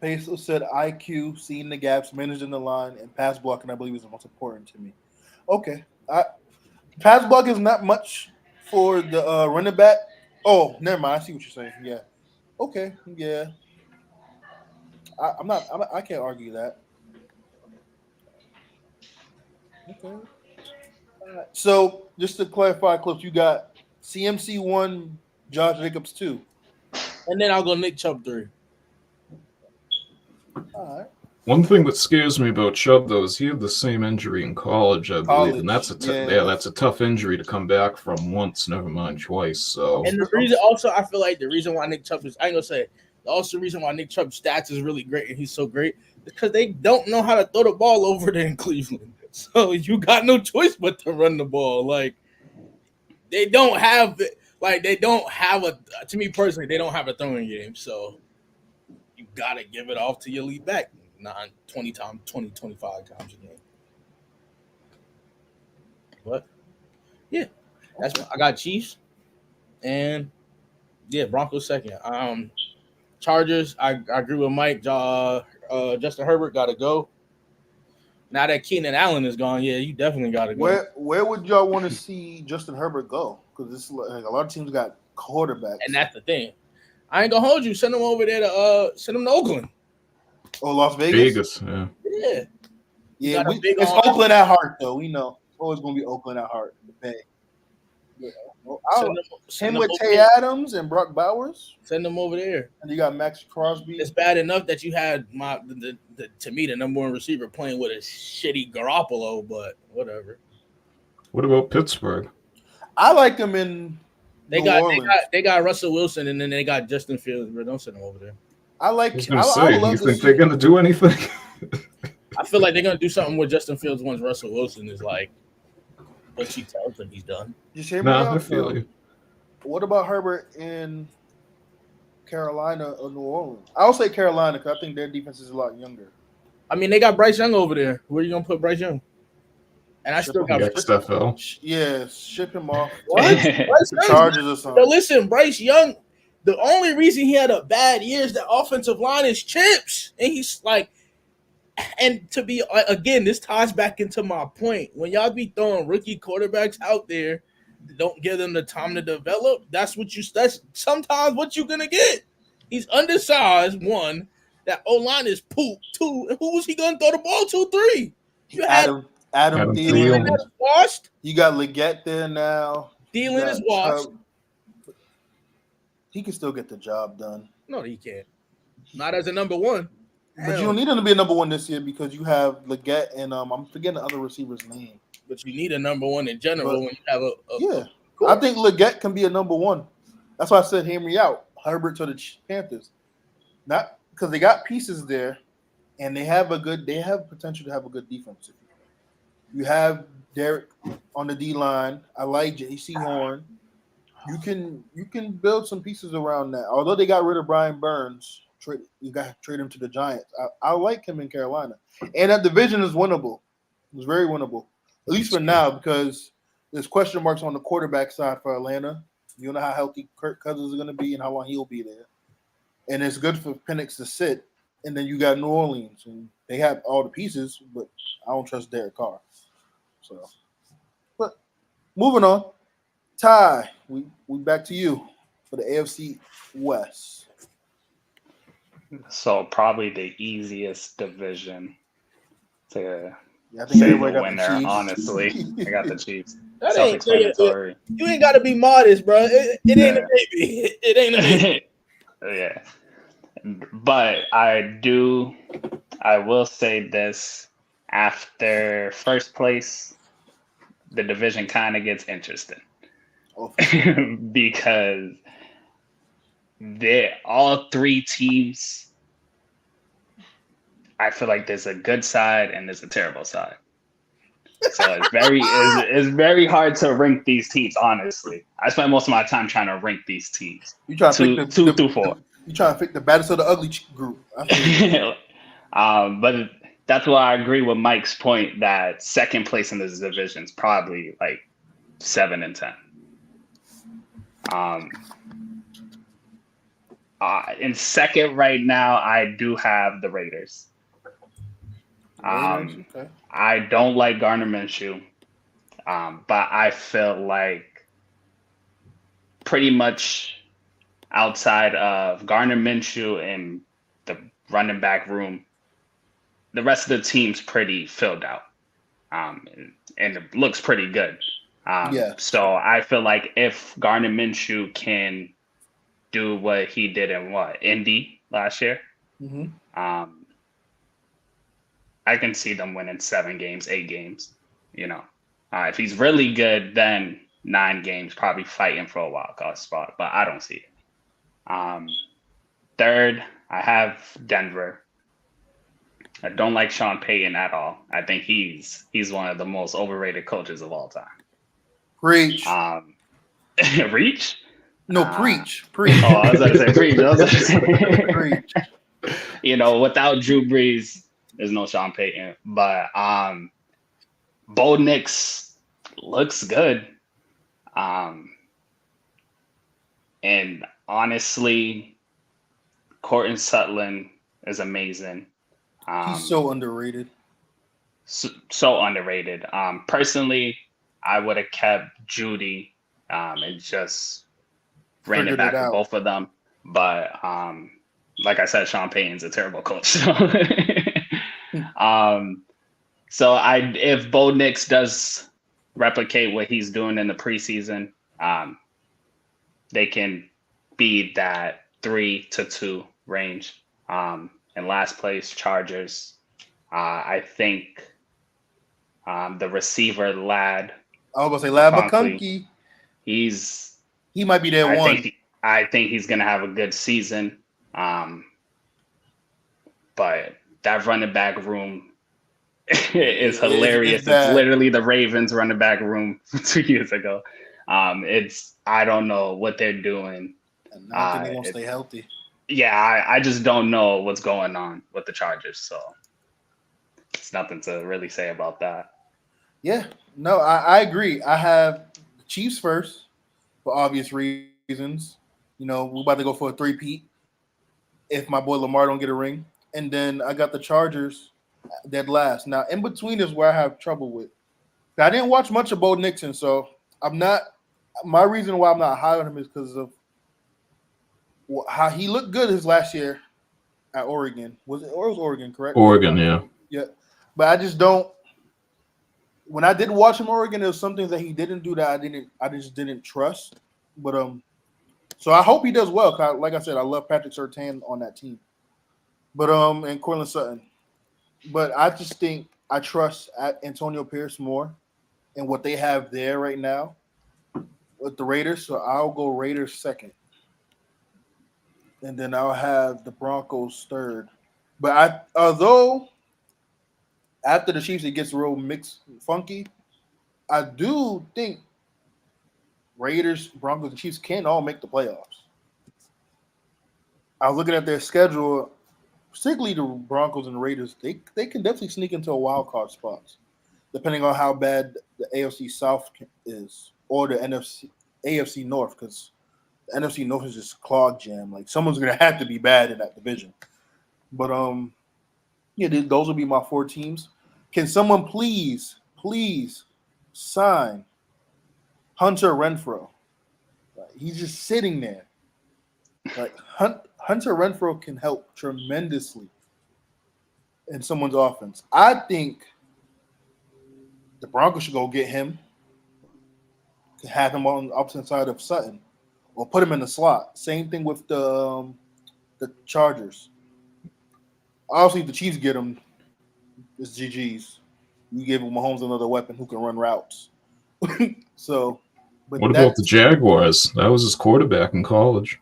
Peso said IQ, seeing the gaps, managing the line, and pass blocking, I believe, is the most important to me. Okay. Pass block is not much for the running back. Oh, never mind. I see what you're saying. Yeah. Okay. Yeah. I can't argue that. Okay. So just to clarify, Clips, you got CMC 1, Josh Jacobs 2. And then I'll go Nick Chubb 3. All right. One thing that scares me about Chubb, though, is he had the same injury in college, I believe, and that's a tough injury to come back from once, never mind twice. So, and the reason, also, I feel like the reason why Nick Chubb is, I ain't gonna say, Also, the reason why Nick Chubb's stats is really great and he's so great is because they don't know how to throw the ball over there in Cleveland. So you got no choice but to run the ball. Like they don't have to me personally, they don't have a throwing game. So you gotta give it off to your lead back 20 times, 20, 25 times a game. But yeah, I got Chiefs and Broncos second. Chargers, I agree with Mike. Justin Herbert got to go. Now that Keenan Allen is gone, yeah, you definitely got to go. Where would y'all want to see Justin Herbert go? Because this like, a lot of teams got quarterbacks, And that's the thing. I ain't gonna hold you. Send him over there to Oakland. Oh, Las Vegas. Vegas, yeah. Yeah, it's Oakland at heart, though. We know it's always gonna be Oakland at heart. The Bay. Yeah. Well, him with Tay Adams and Brock Bowers. Send them over there. And you got Max Crosby. It's bad enough that you had to me the number one receiver playing with a shitty Garoppolo, but whatever. What about Pittsburgh? I like them in. They got Russell Wilson and then they got Justin Fields, but don't send them over there. I like. I was gonna say, you think they're gonna do anything? I feel like they're gonna do something with Justin Fields once Russell Wilson is like, what she tells him he's done. Just hear me I out. feel you. What about Herbert in Carolina or New Orleans? I'll say Carolina because I think their defense is a lot younger. I mean, they got Bryce Young over there. Where are you gonna put Bryce Young? And I still got XFL. Yeah, ship him off. What? The Chargers or something. Yo, listen, Bryce Young. The only reason he had a bad year is the offensive line is chips, and he's like. And to be again, this ties back into my point. When y'all be throwing rookie quarterbacks out there, don't give them the time to develop. That's sometimes what you're gonna get. He's undersized. One, that O line is poop. Two, and who was he gonna throw the ball to? Three. You Adam Thielen is washed. You got Leggett there now. Thielen is washed. He can still get the job done. No, he can't. Not as a number one. But you don't need him to be a number one this year because you have Leggett and I'm forgetting the other receiver's name. But you need a number one in general when you have yeah. Cool. I think Leggett can be a number one. That's why I said hear me out. Herbert to the Panthers. Not because they got pieces there and they have potential to have a good defense. You have Derek on the D line. I like J.C. Horn. You can build some pieces around that. Although they got rid of Brian Burns. You got to trade him to the Giants. I like him in Carolina. And that division is winnable. It's very winnable. At least for now, because there's question marks on the quarterback side for Atlanta. You don't know how healthy Kirk Cousins is going to be and how long he'll be there. And it's good for Penix to sit. And then you got New Orleans. And they have all the pieces, but I don't trust Derek Carr. So, but moving on. Ty, we back to you for the AFC West. So probably the easiest division to Yeah, I think say the everybody got the winner, Chiefs. honestly. I got the Chiefs. That ain't Self-explanatory. you ain't got to be modest, bro. It ain't a baby. It ain't a baby. Yeah. But I will say this. After first place, the division kind of gets interesting. Oh, Because all three teams, I feel like there's a good side and there's a terrible side. So it's very hard to rank these teams, honestly. I spend most of my time trying to rank these teams. You trying to pick two through four. You trying to pick the baddest of the ugly group. But that's why I agree with Mike's point that second place in this division is probably like 7 and 10. In second right now, I do have the Raiders. Okay. I don't like Gardner Minshew, but I feel like pretty much outside of Gardner Minshew and the running back room, the rest of the team's pretty filled out, and it looks pretty good. So I feel like if Gardner Minshew can do what he did in Indy last year, I can see them winning 7 games, 8 games. If he's really good, then 9 games, probably fighting for a wild card spot. But I don't see it. Third, I have Denver. I don't like Sean Payton at all. I think he's one of the most overrated coaches of all time. Preach. Reach? No, preach. Preach. Oh, I was going to say preach. I was gonna say. Preach. Without Drew Brees, there's no Sean Payton. But Bo Nix looks good. And honestly, Cortland Sutton is amazing. He's so underrated. So underrated. Personally, I would have kept Judy and just ran it back with both of them. But like I said, Sean Payton's a terrible coach. So, if Bo Nix does replicate what he's doing in the preseason, they can be that 3-2 range. In last place, Chargers. I think the receiver lad. I was going to say Lad McConkey. He might be there one. I think he's going to have a good season. But that running back room is hilarious. It's literally the Ravens running back room 2 years ago. I don't know what they're doing. And I think they won't stay healthy. Yeah, I just don't know what's going on with the Chargers. So it's nothing to really say about that. Yeah, no, I agree. I have the Chiefs first for obvious reasons. We're about to go for a 3-peat if my boy Lamar don't get a ring. And then I got the Chargers dead last. Now, in between is where I have trouble with. I didn't watch much of Bo Nixon, so I'm not – my reason why I'm not high on him is because of how he looked good his last year at Oregon. It was Oregon, correct? Oregon, yeah. Yeah. But I just don't – when I did watch him Oregon, there was something that he didn't do that I just didn't trust. But so I hope he does well. Like I said, I love Patrick Surtain on that team. But and Cortland Sutton. But I just think I trust Antonio Pierce more and what they have there right now with the Raiders. So I'll go Raiders second. And then I'll have the Broncos third. But although after the Chiefs it gets real mixed funky, I do think Raiders, Broncos, and Chiefs can all make the playoffs. I was looking at their schedule, particularly the Broncos and the Raiders. They can definitely sneak into a wild card spots, depending on how bad the AFC South is or the AFC North, because the NFC North is just clog jam. Like someone's gonna have to be bad in that division. But those will be my 4 teams. Can someone please sign Hunter Renfrow? He's just sitting there. Like Hunter Renfrow can help tremendously in someone's offense. I think the Broncos should go get him, have him on the opposite side of Sutton, or put him in the slot. Same thing with the Chargers. Obviously, if the Chiefs get him, it's GG's. You give Mahomes another weapon who can run routes. So, what about the Jaguars? That was his quarterback in college.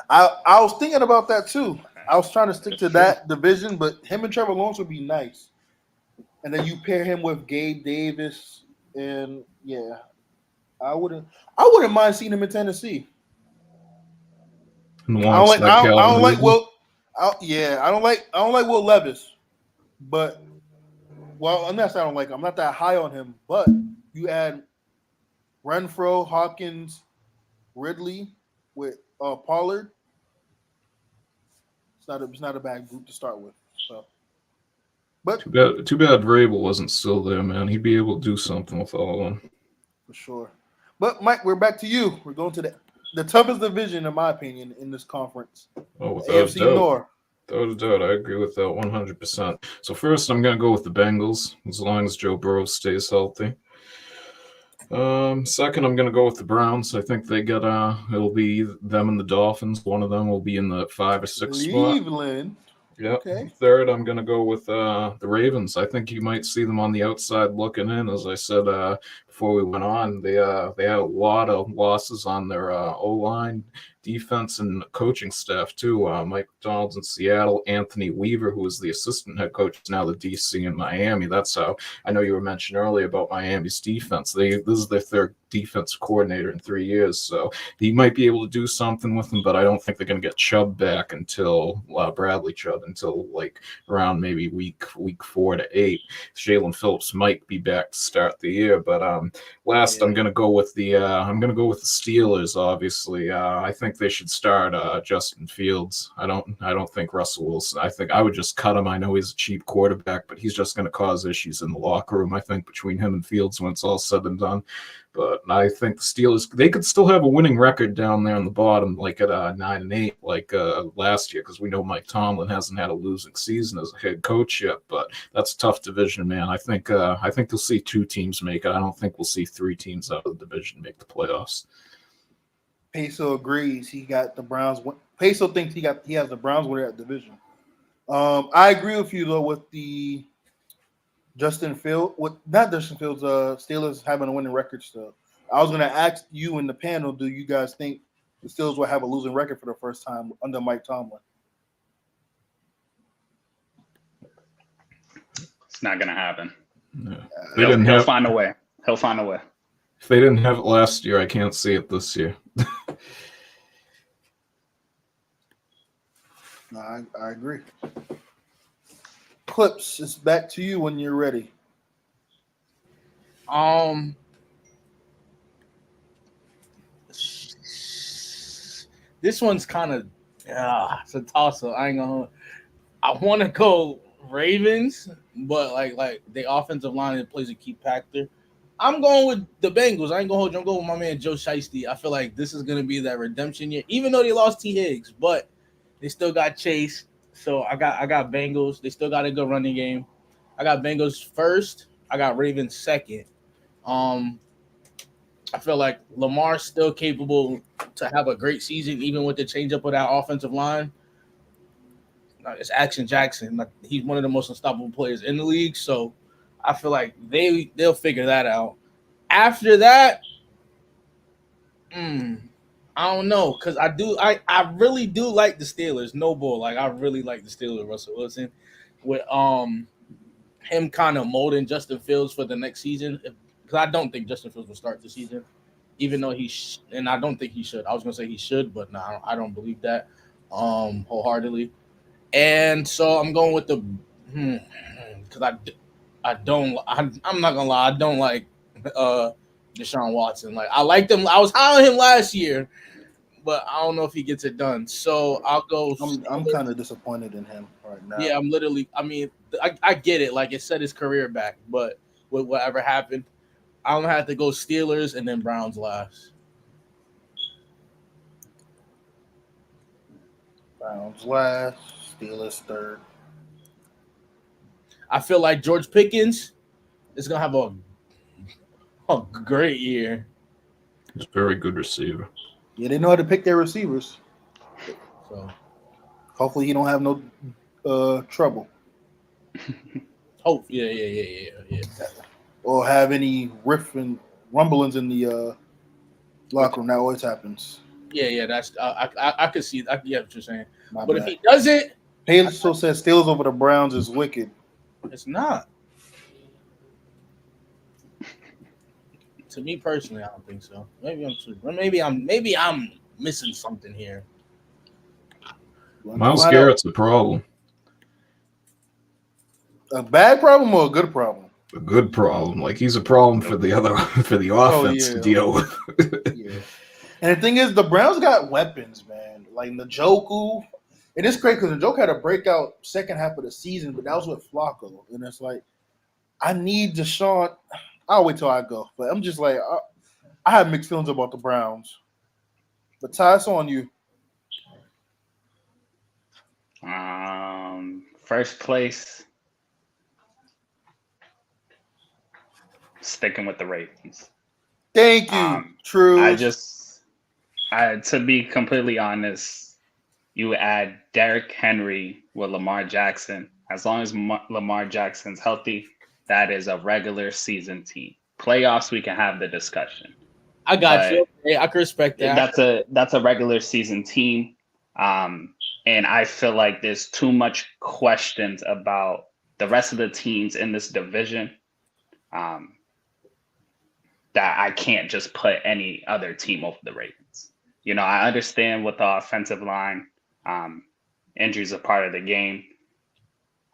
I was thinking about that too. I was trying to stick to that division, but him and Trevor Lawrence would be nice. And then you pair him with Gabe Davis, and yeah, I wouldn't mind seeing him in Tennessee. I don't like Will Levis, but unless I don't like him, I'm not that high on him. But you add Renfrow, Hawkins, Ridley with Pollard. It's not a bad group to start with. So, but too bad Vrabel wasn't still there, man. He'd be able to do something with all of them. For sure. But Mike, we're back to you. We're going to the toughest division, in my opinion, in this conference. Oh, without AFC North. Without a doubt, I agree with that 100%. So first, I'm going to go with the Bengals, as long as Joe Burrow stays healthy. Second, I'm going to go with the Browns. I think they got it'll be them and the Dolphins. One of them will be in the 5 or 6 spot. Cleveland. Yeah. Okay. Third, I'm going to go with the Ravens. I think you might see them on the outside looking in. As I said before we went on, they had a lot of losses on their O-line. defense and coaching staff too. Mike McDonald's in Seattle, Anthony Weaver, who is the assistant head coach, is now the DC in Miami. That's how I know you were mentioning earlier about Miami's defense. This is their third defense coordinator in 3 years, so he might be able to do something with them. But I don't think they're going to get Chubb back until Bradley Chubb until like around maybe week 4 to 8. Jalen Phillips might be back to start the year, but last I'm going to go with the Steelers. Obviously, I think they should start Justin Fields. I don't think Russell Wilson. I think I would just cut him. I know he's a cheap quarterback, but he's just going to cause issues in the locker room. I think between him and Fields when it's all said and done. But I think the Steelers, they could still have a winning record down there on the bottom, like at 9-8, like last year, because we know Mike Tomlin hasn't had a losing season as a head coach yet. But that's a tough division, man. I think you'll see 2 teams make it. I don't think we'll see 3 teams out of the division make the playoffs. Peso agrees. He got the Browns. Peso thinks he has the Browns winning that division. I agree with you though with the Steelers having a winning record still. I was going to ask you in the panel, do you guys think the Steelers will have a losing record for the first time under Mike Tomlin? It's not going to happen. No. He'll find a way. He'll find a way. If they didn't have it last year, I can't see it this year. No, I agree. Clips, it's back to you when you're ready. This one's kind of it's a toss-up. I want to go Ravens, but like the offensive line plays a key factor. I'm going with the Bengals. I ain't gonna hold you. I'm going with my man Joe Shiesty. I feel like this is gonna be that redemption year, even though they lost T. Higgs, but they still got Chase. So I got Bengals. They still got a good running game. I got Bengals first. I got Ravens second. I feel like Lamar's still capable to have a great season, even with the change-up of that offensive line. It's Action Jackson. Like, he's one of the most unstoppable players in the league. So I feel like they'll figure that out. After that, I don't know, because I really do like the Steelers. No bull. Like, I really like the Steelers, Russell Wilson. With him kind of molding Justin Fields for the next season. Because I don't think Justin Fields will start the season, even though and I don't think he should. I was going to say he should, but no, I don't believe that wholeheartedly. And so I'm going with the because I'm not gonna lie, I don't like Deshaun Watson. Like, I liked him. I was high on him last year, but I don't know if he gets it done. So I'll go. I'm kind of disappointed in him right now. Yeah, I'm literally. I mean, I get it. Like, it set his career back, but with whatever happened, I'm gonna have to go Steelers and then Browns last. Browns last, Steelers third. I feel like George Pickens is gonna have a great year. He's a very good receiver. Yeah, they know how to pick their receivers. So hopefully he don't have no trouble. Oh, yeah. Or have any rumblings in the locker room. That always happens. Yeah. That's I could see. I get what you're saying. My But bad. if he doesn't, Peso says Steelers over the Browns is wicked. it's not. To me personally, I don't think so. Maybe I'm missing something here. Myles Garrett's the problem. A bad problem or a good problem? A good problem. Like, he's a problem for the offense to deal with. Yeah. And the thing is, the Browns got weapons, man. Like Njoku. It is crazy because Njoku had a breakout second half of the season, but that was with Flacco. And it's like, I need Deshaun. I'll wait till I go. But I'm just like, I have mixed feelings about the Browns. But Ty, it's on you. First place, sticking with the Ravens. Thank you. True. To be completely honest, you add Derrick Henry with Lamar Jackson. As long as Lamar Jackson's healthy, that is a regular season team. Playoffs, we can have the discussion. I got you. Okay, I can respect that. That's a regular season team. And I feel like there's too much questions about the rest of the teams in this division that I can't just put any other team over the Ravens. I understand with the offensive line, injuries are part of the game,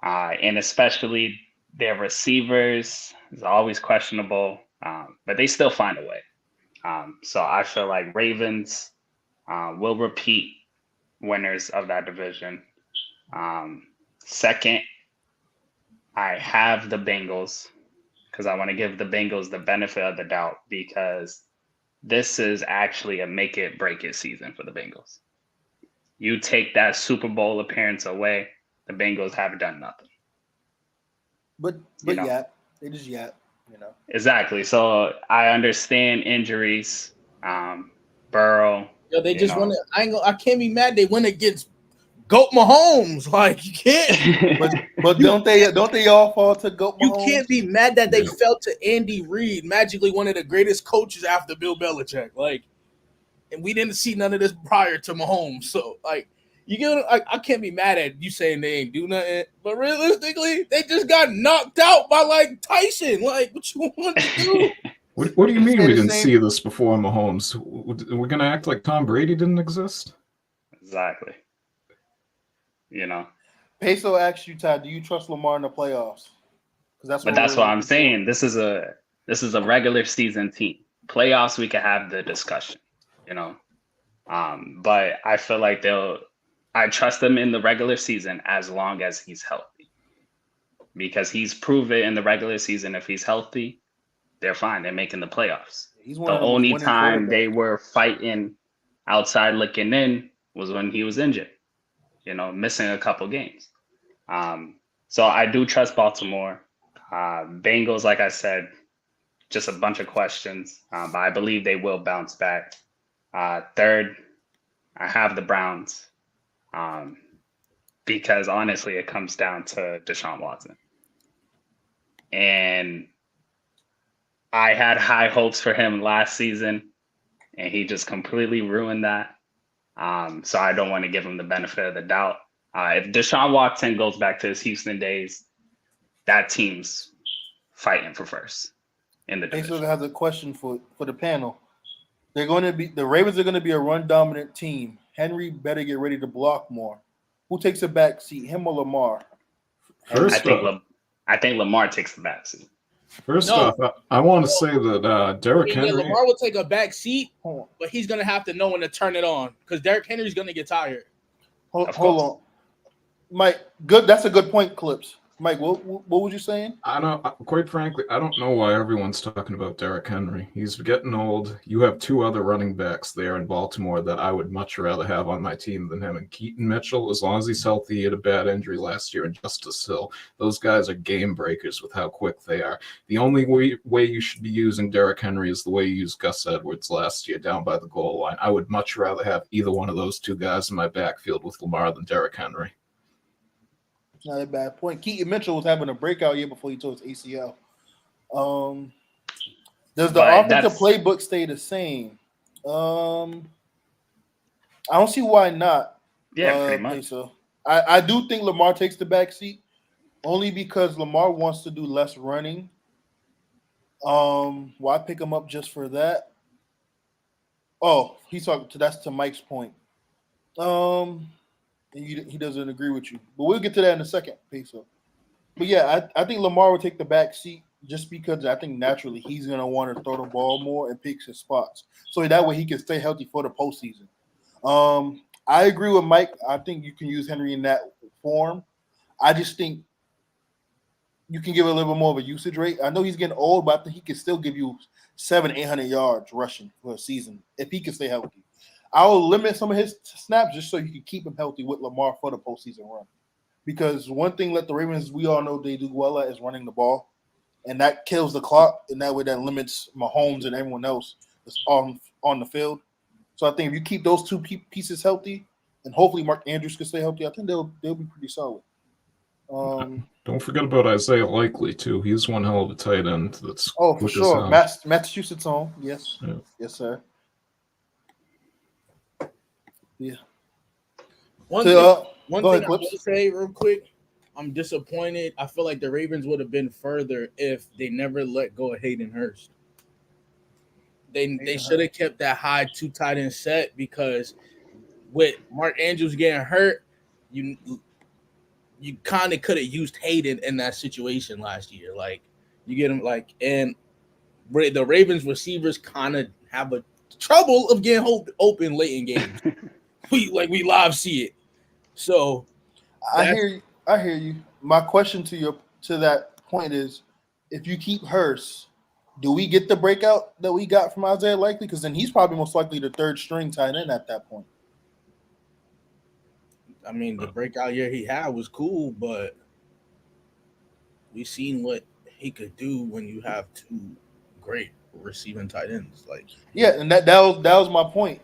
and especially their receivers is always questionable, but they still find a way. So I feel like Ravens will repeat winners of that division. Second, I have the Bengals because I want to give the Bengals the benefit of the doubt because this is actually a make it break it season for the Bengals. You take that Super Bowl appearance away, the Bengals have done nothing. But yap, they just yap, Exactly. So I understand injuries, Burrow. Yo, they just won it. I can't be mad. They win against Goat Mahomes. Like you can't. But don't they all fall to Goat Mahomes? You can't be mad that they fell to Andy Reid, magically one of the greatest coaches after Bill Belichick. Like, and we didn't see none of this prior to Mahomes. So, like, I can't be mad at you saying they ain't do nothing. But realistically, they just got knocked out by like Tyson. Like, what you want to do? What do you mean we didn't see this before Mahomes? We're gonna act like Tom Brady didn't exist? Exactly. Peso asked you, Ty, do you trust Lamar in the playoffs? That's what I'm saying. This is a regular season team. Playoffs, we could have the discussion, But I feel like I trust them in the regular season as long as he's healthy, because he's proven in the regular season if he's healthy, they're fine. They're making the playoffs. The only time they were fighting outside looking in was when he was injured, missing a couple games. So I do trust Baltimore. Bengals, like I said, just a bunch of questions, but I believe they will bounce back. Third, I have the Browns because honestly, it comes down to Deshaun Watson. And I had high hopes for him last season, and he just completely ruined that. So I don't want to give him the benefit of the doubt. If Deshaun Watson goes back to his Houston days, that team's fighting for first in the division. Peso has a question for the panel. The Ravens are going to be a run dominant team. Henry better get ready to block more. Who takes a back seat, him or Lamar? I think Lamar takes the back seat. First off, I want to say that Derrick Henry. Lamar will take a back seat, but he's going to have to know when to turn it on because Derrick Henry's going to get tired. Hold on. Mike, good. That's a good point, Clips. Mike, what was you saying? Quite frankly, I don't know why everyone's talking about Derrick Henry. He's getting old. You have two other running backs there in Baltimore that I would much rather have on my team than him. And Keaton Mitchell, as long as he's healthy, he had a bad injury last year. And Justice Hill, those guys are game breakers with how quick they are. The only way you should be using Derrick Henry is the way you used Gus Edwards last year down by the goal line. I would much rather have either one of those two guys in my backfield with Lamar than Derrick Henry. Not a bad point. Keaton Mitchell was having a breakout year before he tore his ACL. Does the offensive playbook stay the same? I don't see why not. Yeah, pretty much. So I do think Lamar takes the back seat only because Lamar wants to do less running. Why pick him up just for that? Oh, that's to Mike's point. He doesn't agree with you, but we'll get to that in a second, Peso. But yeah, I think Lamar will take the back seat just because I think naturally he's gonna want to throw the ball more and pick his spots, so that way he can stay healthy for the postseason. I agree with Mike. I think you can use Henry in that form. I just think you can give it a little bit more of a usage rate. I know he's getting old, but I think he can still give you 700-800 yards rushing for a season if he can stay healthy. I'll limit some of his snaps just so you can keep him healthy with Lamar for the postseason run. Because one thing that the Ravens, we all know they do well at is running the ball. And that kills the clock. And that way that limits Mahomes and everyone else that's on the field. So I think if you keep those two pieces healthy, and hopefully Mark Andrews can stay healthy, I think they'll be pretty solid. Don't forget about Isaiah Likely too. He's one hell of a tight end. That's for quick as sure. hell. Massachusetts home. Yes. Yeah. Yes, sir. Yeah. One Go thing ahead, I Clips. will say real quick, I'm disappointed. I feel like the Ravens would have been further if they never let go of Hayden Hurst. They should have kept that high 2 tight end set, because with Mark Andrews getting hurt, you kind of could have used Hayden in that situation last year. Like, you get him, like, and the Ravens receivers kind of have a trouble of getting open late in games. we live see it. So I hear you. I hear you. My question to that point is, if you keep Hurst, do we get the breakout that we got from Isaiah Likely? Because then he's probably most likely the third string tight end at that point. I mean, the breakout year he had was cool, but we seen what he could do when you have 2 great receiving tight ends. Like, Yeah, and that was my point.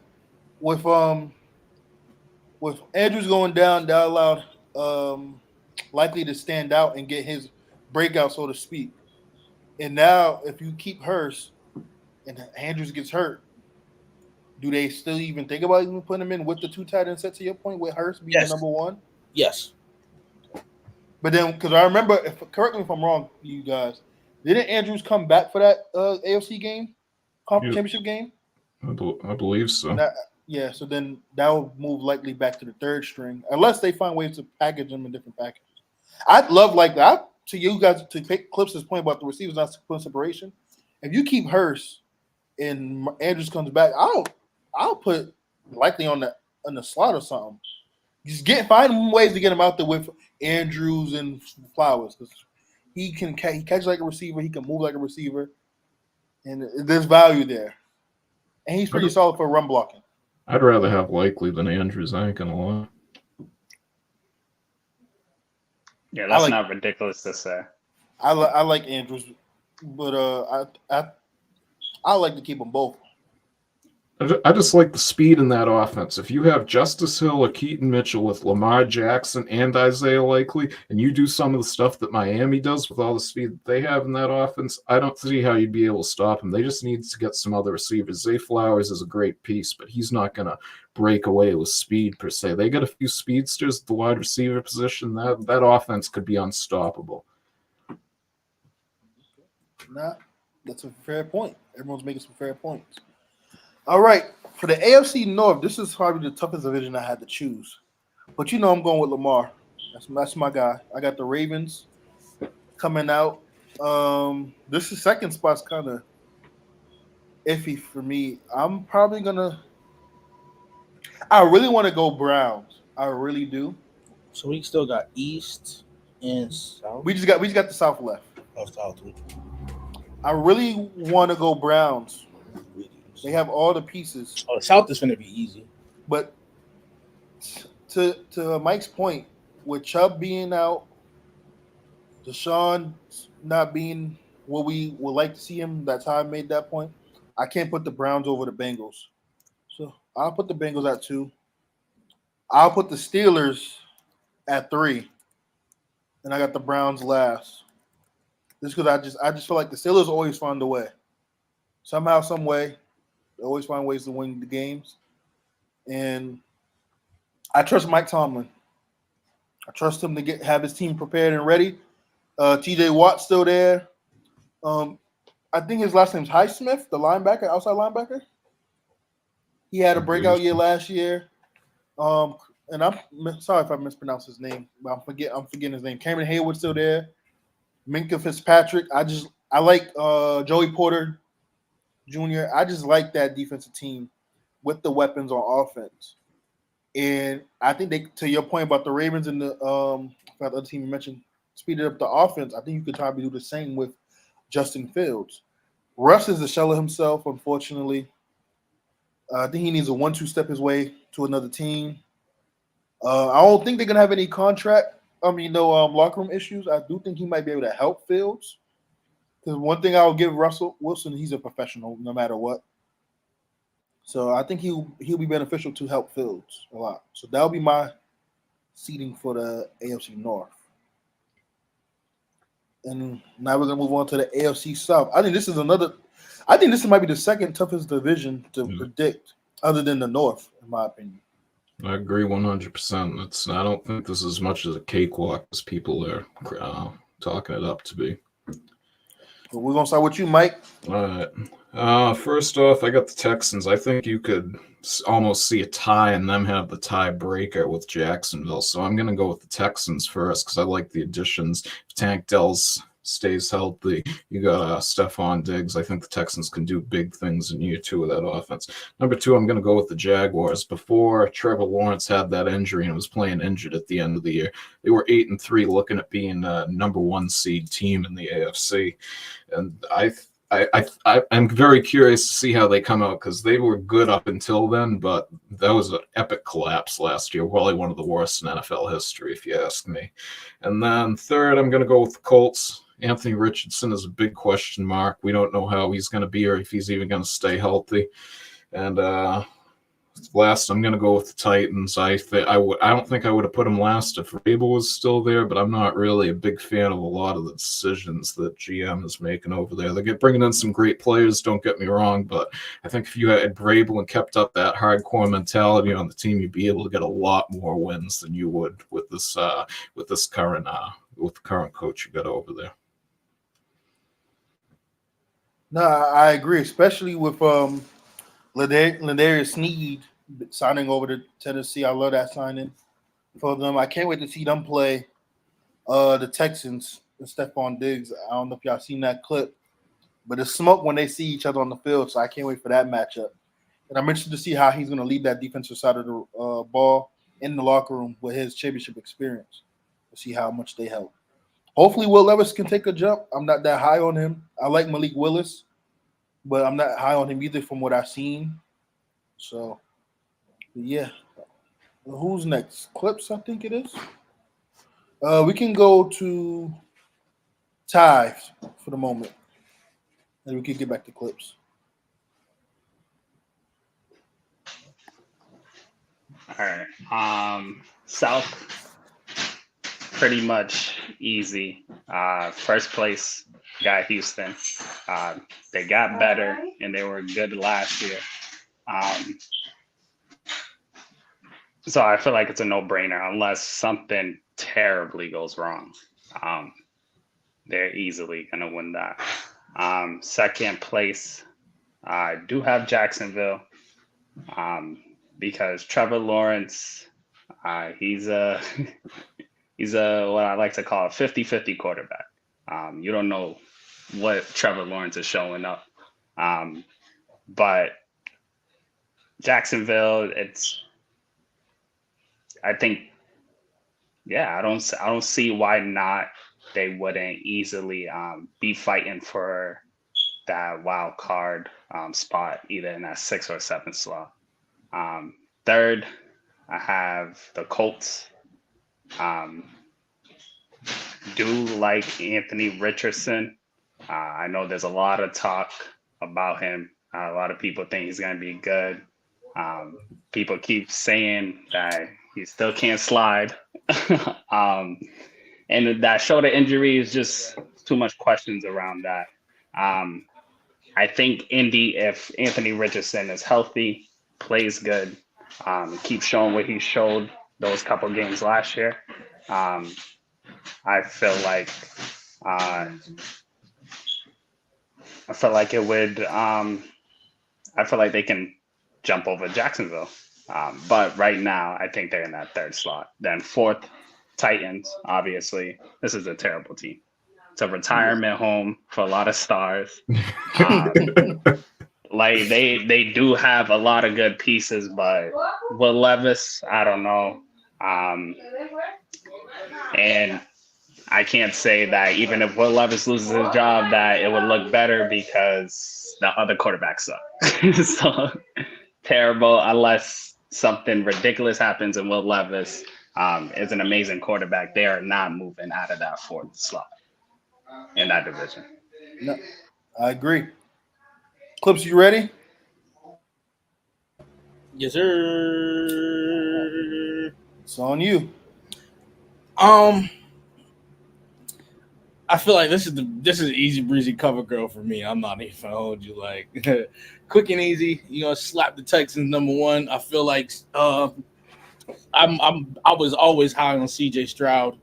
With Andrews going down, that allowed Likely to stand out and get his breakout, so to speak. And now, if you keep Hurst and Andrews gets hurt, do they still even think about even putting him in with the 2 tight end set, to your point, with Hurst being the number 1? Yes. But then, because I remember, correct me if I'm wrong, you guys, didn't Andrews come back for that AFC game, championship game? I believe so. Yeah, so then that will move Likely back to the third string, unless they find ways to package them in different packages. I'd love to you guys to take Clips' point about the receivers not putting separation. If you keep Hurst and Andrews comes back, I'll put Likely on the slot or something. Just find ways to get him out there with Andrews and Flowers, because he catch like a receiver, he can move like a receiver, and there's value there. And he's pretty solid for run blocking. I'd rather have Likely than Andrews. I ain't gonna lie. Yeah, that's not ridiculous to say. I like Andrews, but I like to keep them both. I just like the speed in that offense. If you have Justice Hill or Keaton Mitchell with Lamar Jackson and Isaiah Likely, and you do some of the stuff that Miami does with all the speed that they have in that offense, I don't see how you'd be able to stop them. They just need to get some other receivers. Zay Flowers is a great piece, but he's not going to break away with speed per se. They got a few speedsters at the wide receiver position. That offense could be unstoppable. That's a fair point. Everyone's making some fair points. All right, for the AFC North, this is probably the toughest division I had to choose. But I'm going with Lamar. That's my guy. I got the Ravens coming out. This is second spot's kind of iffy for me. I'm probably gonna. I really want to go Browns. I really do. So we still got East and South. We just got the South left. Oh, South. I really want to go Browns. They have all the pieces. Oh, South is going to be easy. But to Mike's point, with Chubb being out, Deshaun not being what we would like to see him, that's how I made that point. I can't put the Browns over the Bengals. So I'll put the Bengals at 2. I'll put the Steelers at 3. And I got the Browns last. Just because I just feel like the Steelers always find a way. Somehow, some way. They always find ways to win the games. And I trust Mike Tomlin. I trust him to have his team prepared and ready. TJ Watt's still there. I think his last name's Highsmith, the linebacker, outside linebacker. He had a breakout year last year. And I'm sorry if I mispronounced his name, but I'm forgetting his name. Cameron Hayward's still there. Minka Fitzpatrick. I like Joey Porter Jr. I just like that defensive team with the weapons on offense. And I think they, to your point about the Ravens and the other team you mentioned, speeded up the offense. I think you could probably do the same with Justin Fields. Russ is a shell of himself, unfortunately. I think he needs a 1-2 step his way to another team. I don't think they're gonna have any locker room issues. I do think he might be able to help Fields. Because one thing I'll give Russell Wilson, he's a professional no matter what. So I think he'll be beneficial to help Fields a lot. So that'll be my seeding for the AFC North. And now we're gonna move on to the AFC South. I think this might be the second toughest division to predict, other than the North, in my opinion. I agree 100%. I don't think this is as much as a cakewalk as people are talking it up to be. But we're gonna start with you, Mike. All right. First off, I got the Texans. I think you could almost see a tie and them have the tiebreaker with Jacksonville. So I'm going to go with the Texans first because I like the additions. If Tank Dells stays healthy, you got Stephon Diggs. I think the Texans can do big things in year 2 of that offense. Number 2, I'm going to go with the Jaguars. Before Trevor Lawrence had that injury and was playing injured at the end of the year, they were 8-3, looking at being a number 1 seed team in the AFC. And I'm very curious to see how they come out because they were good up until then, but that was an epic collapse last year. Probably one of the worst in NFL history, if you ask me. And then third, I'm going to go with the Colts. Anthony Richardson is a big question mark. We don't know how he's going to be or if he's even going to stay healthy. And last, I'm going to go with the Titans. I don't think I would have put him last if Rabel was still there, but I'm not really a big fan of a lot of the decisions that GM is making over there. They're bringing in some great players, don't get me wrong, but I think if you had Rabel and kept up that hardcore mentality on the team, you'd be able to get a lot more wins than you would with this current with the current coach you got over there. No, I agree, especially with Ladarius Sneed signing over to Tennessee. I love that signing for them. I can't wait to see them play the Texans and Stephon Diggs. I don't know if y'all seen that clip, but it's smoke when they see each other on the field, so I can't wait for that matchup. And I'm interested to see how he's going to lead that defensive side of the ball in the locker room with his championship experience to see how much they help. Hopefully Will Levis can take a jump. I'm not that high on him. I like Malik Willis, but I'm not high on him either from what I've seen. So, yeah. Who's next? Clips, I think it is. We can go to ties for the moment, and we can get back to clips. All right. South, pretty much easy. First place got Houston. They got better, and they were good last year. So I feel like it's a no-brainer unless something terribly goes wrong. They're easily going to win that. Second place, I do have Jacksonville because Trevor Lawrence, he's a what I like to call a 50-50 quarterback. You don't know what Trevor Lawrence is showing up. But Jacksonville, I don't see why not they wouldn't easily be fighting for that wild card spot, either in that 6th or 7th slot. Third, I have the Colts. Do like Anthony Richardson. I know there's a lot of talk about him. A lot of people think he's going to be good. People keep saying that he still can't slide. And that shoulder injury is just too much questions around that. I think Indy, if Anthony Richardson is healthy, plays good, keeps showing what he showed those couple games last year, I feel like it would. I feel like they can jump over Jacksonville. But right now, I think they're in that 3rd slot. Then 4th, Titans. Obviously, this is a terrible team. It's a retirement home for a lot of stars. Like they do have a lot of good pieces, but Will Levis, I don't know. And I can't say that even if Will Levis loses his job, that it would look better because the other quarterbacks suck. So terrible unless something ridiculous happens and Will Levis is an amazing quarterback. They are not moving out of that 4th slot in that division. No, I agree. Clips, you ready? Yes, sir. It's on you. I feel like this is easy breezy cover girl for me. I'm not even gonna hold you like quick and easy. Slap the Texans #1. I feel like I was always high on C.J. Stroud.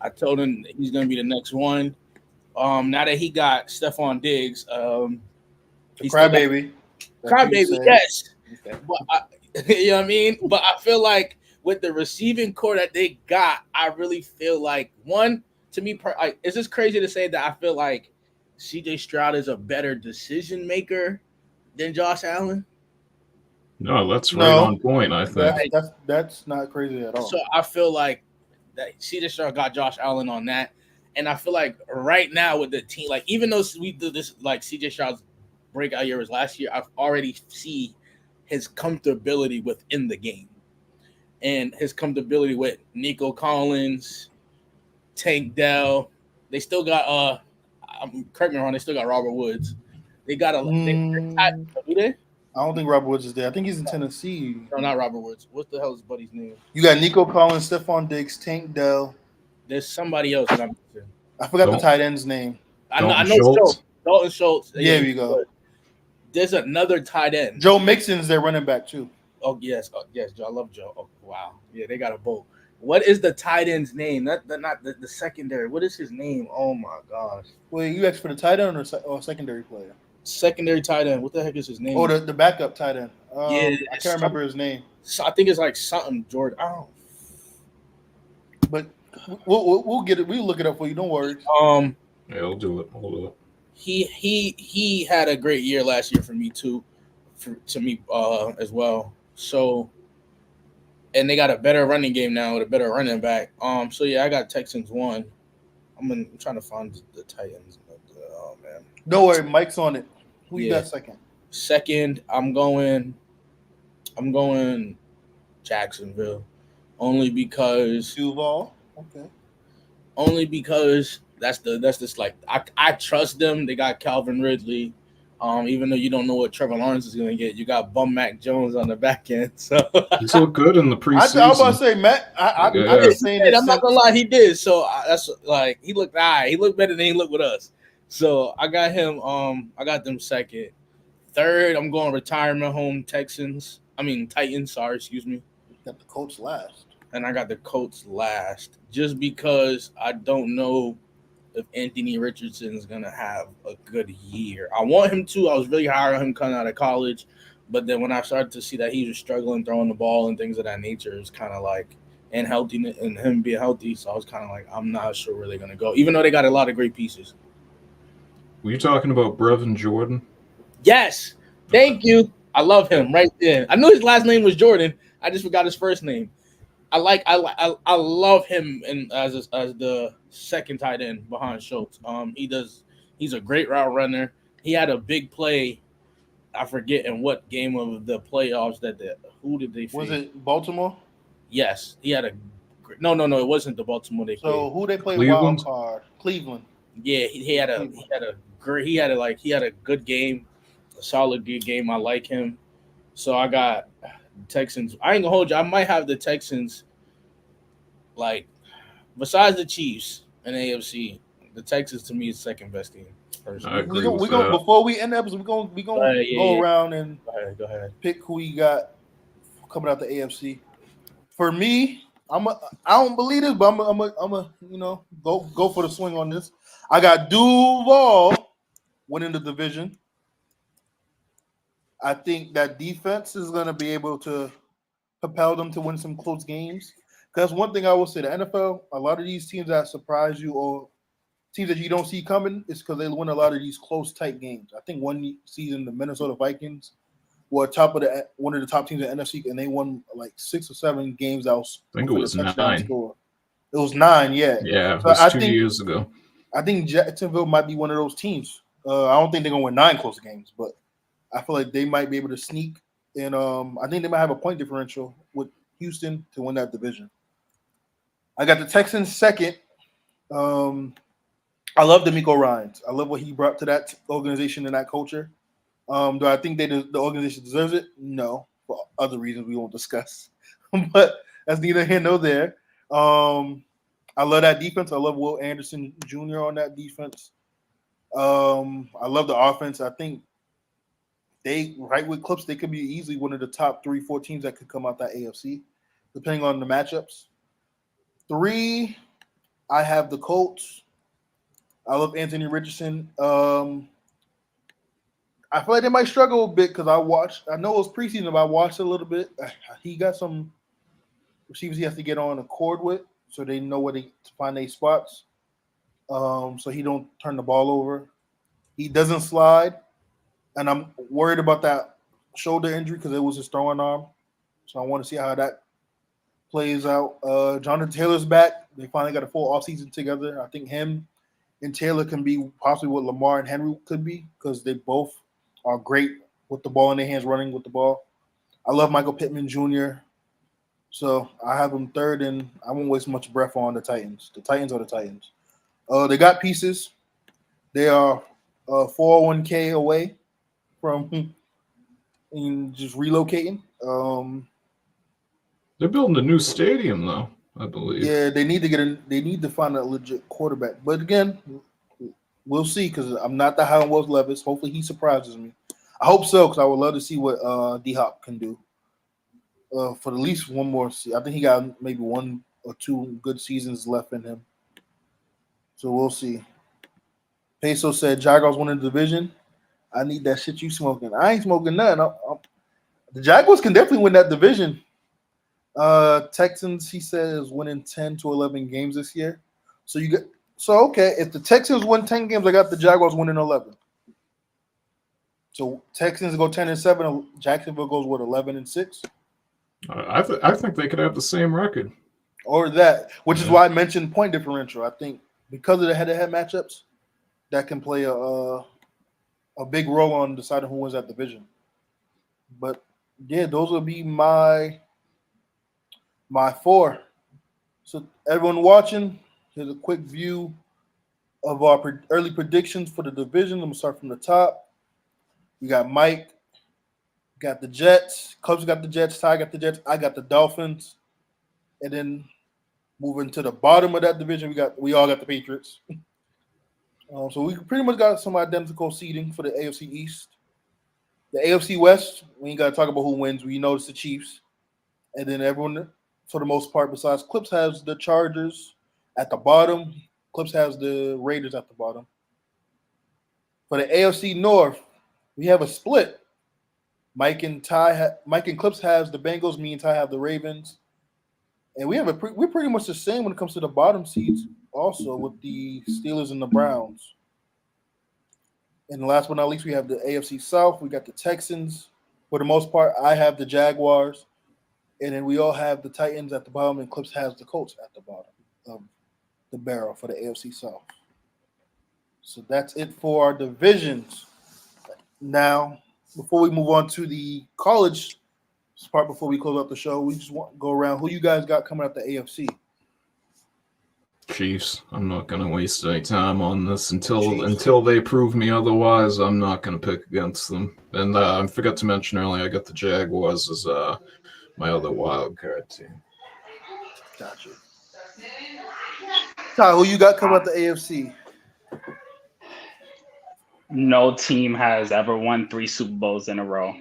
I told him he's gonna be the next one. Now that he got Stephon Diggs, he's still got Crybaby. crybaby. Yes, Okay. but you know what I mean. But I feel like with the receiving core that they got, I really feel like one to me. It's just crazy to say that I feel like C.J. Stroud is a better decision maker than Josh Allen. No, that's right No, on point. I think. that's not crazy at all. So I feel like that C.J. Stroud got Josh Allen on that, and I feel like right now with the team, like even though we did this, like C.J. Stroud's breakout year was last year, I've already see his comfortability within the game, and his comfortability with Nico Collins, Tank Dell. They still got correct me wrong. They still got Robert Woods. They got a. Who they? I don't think Robert Woods is there. I think he's in Tennessee. No, not Robert Woods. What the hell is buddy's name? You got Nico Collins, Stephon Diggs, Tank Dell. There's somebody else that I'm missing. I forgot the tight end's name. I know Schultz. Schultz. Dalton Schultz. Yeah, there you go. There's another tight end. Joe Mixon's their running back too. Oh yes, Joe. I love Joe. Oh wow, yeah, they got a boat. What is the tight end's name? Not the secondary. What is his name? Oh my gosh. Wait, you asked for the tight end or secondary player? Secondary tight end. What the heck is his name? Oh, the backup tight end. Yeah, I can't remember his name. So I think it's like something Jordan. I don't. But we'll get it. We'll look it up for you. Don't worry. Yeah, I'll do it. Hold up. He had a great year last year for me too, to me as well. So, and they got a better running game now with a better running back. So yeah, I got Texans 1. I'm trying to find the Titans. Oh man. Don't worry, Mike's on it. Who you got second? Second, I'm going Jacksonville, only because Duval. Okay. Only because that's just like I trust them. They got Calvin Ridley. Even though you don't know what Trevor Lawrence is going to get, you got bum Mac Jones on the back end. So he's looked good in the preseason. I was about to say, Matt. I've been saying that. I'm not gonna lie, he did. So that's like he looked He looked better than he looked with us. So I got him. I got them second. Third, I'm going retirement home Titans. Sorry, excuse me. Got the Colts last. And I got the Colts last, just because I don't know if Anthony Richardson is going to have a good year. I want him to. I was really high on him coming out of college, but then when I started to see that he was struggling throwing the ball and things of that nature, it's kind of like, and him being healthy, so I was kind of like, I'm not sure where they're going to go, even though they got a lot of great pieces. Were you talking about Brevin Jordan? Yes. Thank you. I love him right there. I knew his last name was Jordan. I just forgot his first name. I love him as the second tight end behind Schultz. He's a great route runner. He had a big play. I forget in what game of the playoffs who did they face? Was it Baltimore? Yes, he had no. It wasn't the Baltimore they played. So who they played Cleveland? wild card? Cleveland. Yeah, he had a good game, a solid good game. I like him. So I got Texans. I ain't gonna hold you. I might have the Texans. Like, besides the Chiefs and AFC, the Texans to me is second best team. I agree we go before we end the episode. We gonna go around and go ahead. Pick who you got coming out the AFC. For me, I don't believe this, but I'm a go for the swing on this. I got Duval winning the division. I think that defense is going to be able to propel them to win some close games. Because one thing I will say, the NFL, a lot of these teams that surprise you or teams that you don't see coming is because they win a lot of these close, tight games. I think one season the Minnesota Vikings were one of the top teams in the NFC, and they won like 6 or 7 games. I think it was 9. Score. It was 9, yeah. Yeah, it was 2 years ago. I think Jacksonville might be one of those teams. I don't think they're going to win 9 close games, but I feel like they might be able to sneak. And I think they might have a point differential with Houston to win that division. I got the Texans second. I love D'Amico Ryans. I love what he brought to that organization and that culture. Do I think the organization deserves it? No, for other reasons we won't discuss. But that's neither here nor there. I I love that defense. I love Will Anderson Jr. on that defense. I love the offense. I think they right with Clips, they could be easily one of the top 3-4 teams that could come out that AFC, depending on the matchups. 3, I have the Colts. I love Anthony Richardson. I feel like they might struggle a bit because I know it was preseason, but I watched a little bit. He got some receivers he has to get on accord with, so they know where to find their spots. So he don't turn the ball over. He doesn't slide, and I'm worried about that shoulder injury because it was his throwing arm. So I want to see how that plays out. Jonathan Taylor's back. They finally got a full offseason together. I think him and Taylor can be possibly what Lamar and Henry could be because they both are great with the ball in their hands, running with the ball. I love Michael Pittman Jr., so I have them third, and I won't waste much breath on the Titans. The Titans are the Titans. They got pieces. They are 401k away from just relocating. They're building a new stadium, though, I believe. Yeah, they need to find a legit quarterback. But again, we'll see because I'm not that high on Will Levis. Hopefully, he surprises me. I hope so because I would love to see what D-Hop can do for at least one more season. I think he got maybe 1 or 2 good seasons left in him. So we'll see. Peso said Jaguars winning the division. I need that shit you smoking. I ain't smoking nothing. The Jaguars can definitely win that division. Texans, he says, winning 10 to 11 games this year. So okay, if the Texans win 10 games, I got the Jaguars winning 11. So Texans go 10-7, Jacksonville goes 11-6. I think they could have the same record. Or that, which is why I mentioned point differential. I think because of the head-to-head matchups, that can play a big role on deciding who wins that division. But yeah, those will be my 4. So everyone watching, here's a quick view of our early predictions for the division. I'm gonna start from the top. We got Mike, got the Jets. Cubs got the Jets. Ty got the Jets. I got the Dolphins. And then moving to the bottom of that division, we all got the Patriots. So we pretty much got some identical seeding for the AFC East. The AFC West, we ain't got to talk about who wins. We know it's the Chiefs. And then everyone, for the most part, besides Clips, has the Chargers at the bottom. Clips has the Raiders at the bottom. For the AFC North, we have a split. Mike and Clips has the Bengals. Me and Ty have the Ravens. And we're pretty much the same when it comes to the bottom seeds also with the Steelers and the Browns. And last but not least, we have the AFC South. We got the Texans. For the most part, I have the Jaguars. And then we all have the Titans at the bottom, and Clips has the Colts at the bottom of the barrel for the AFC South. So that's it for our divisions. Now, before we move on to the college part, before we close out the show, we just want to go around. Who you guys got coming out the AFC? Chiefs. I'm not going to waste any time on this until they prove me otherwise. I'm not going to pick against them. And I forgot to mention earlier, I got the Jaguars as my other wild card team. Gotcha. Ty, who you got coming out the AFC? No team has ever won 3 Super Bowls in a row.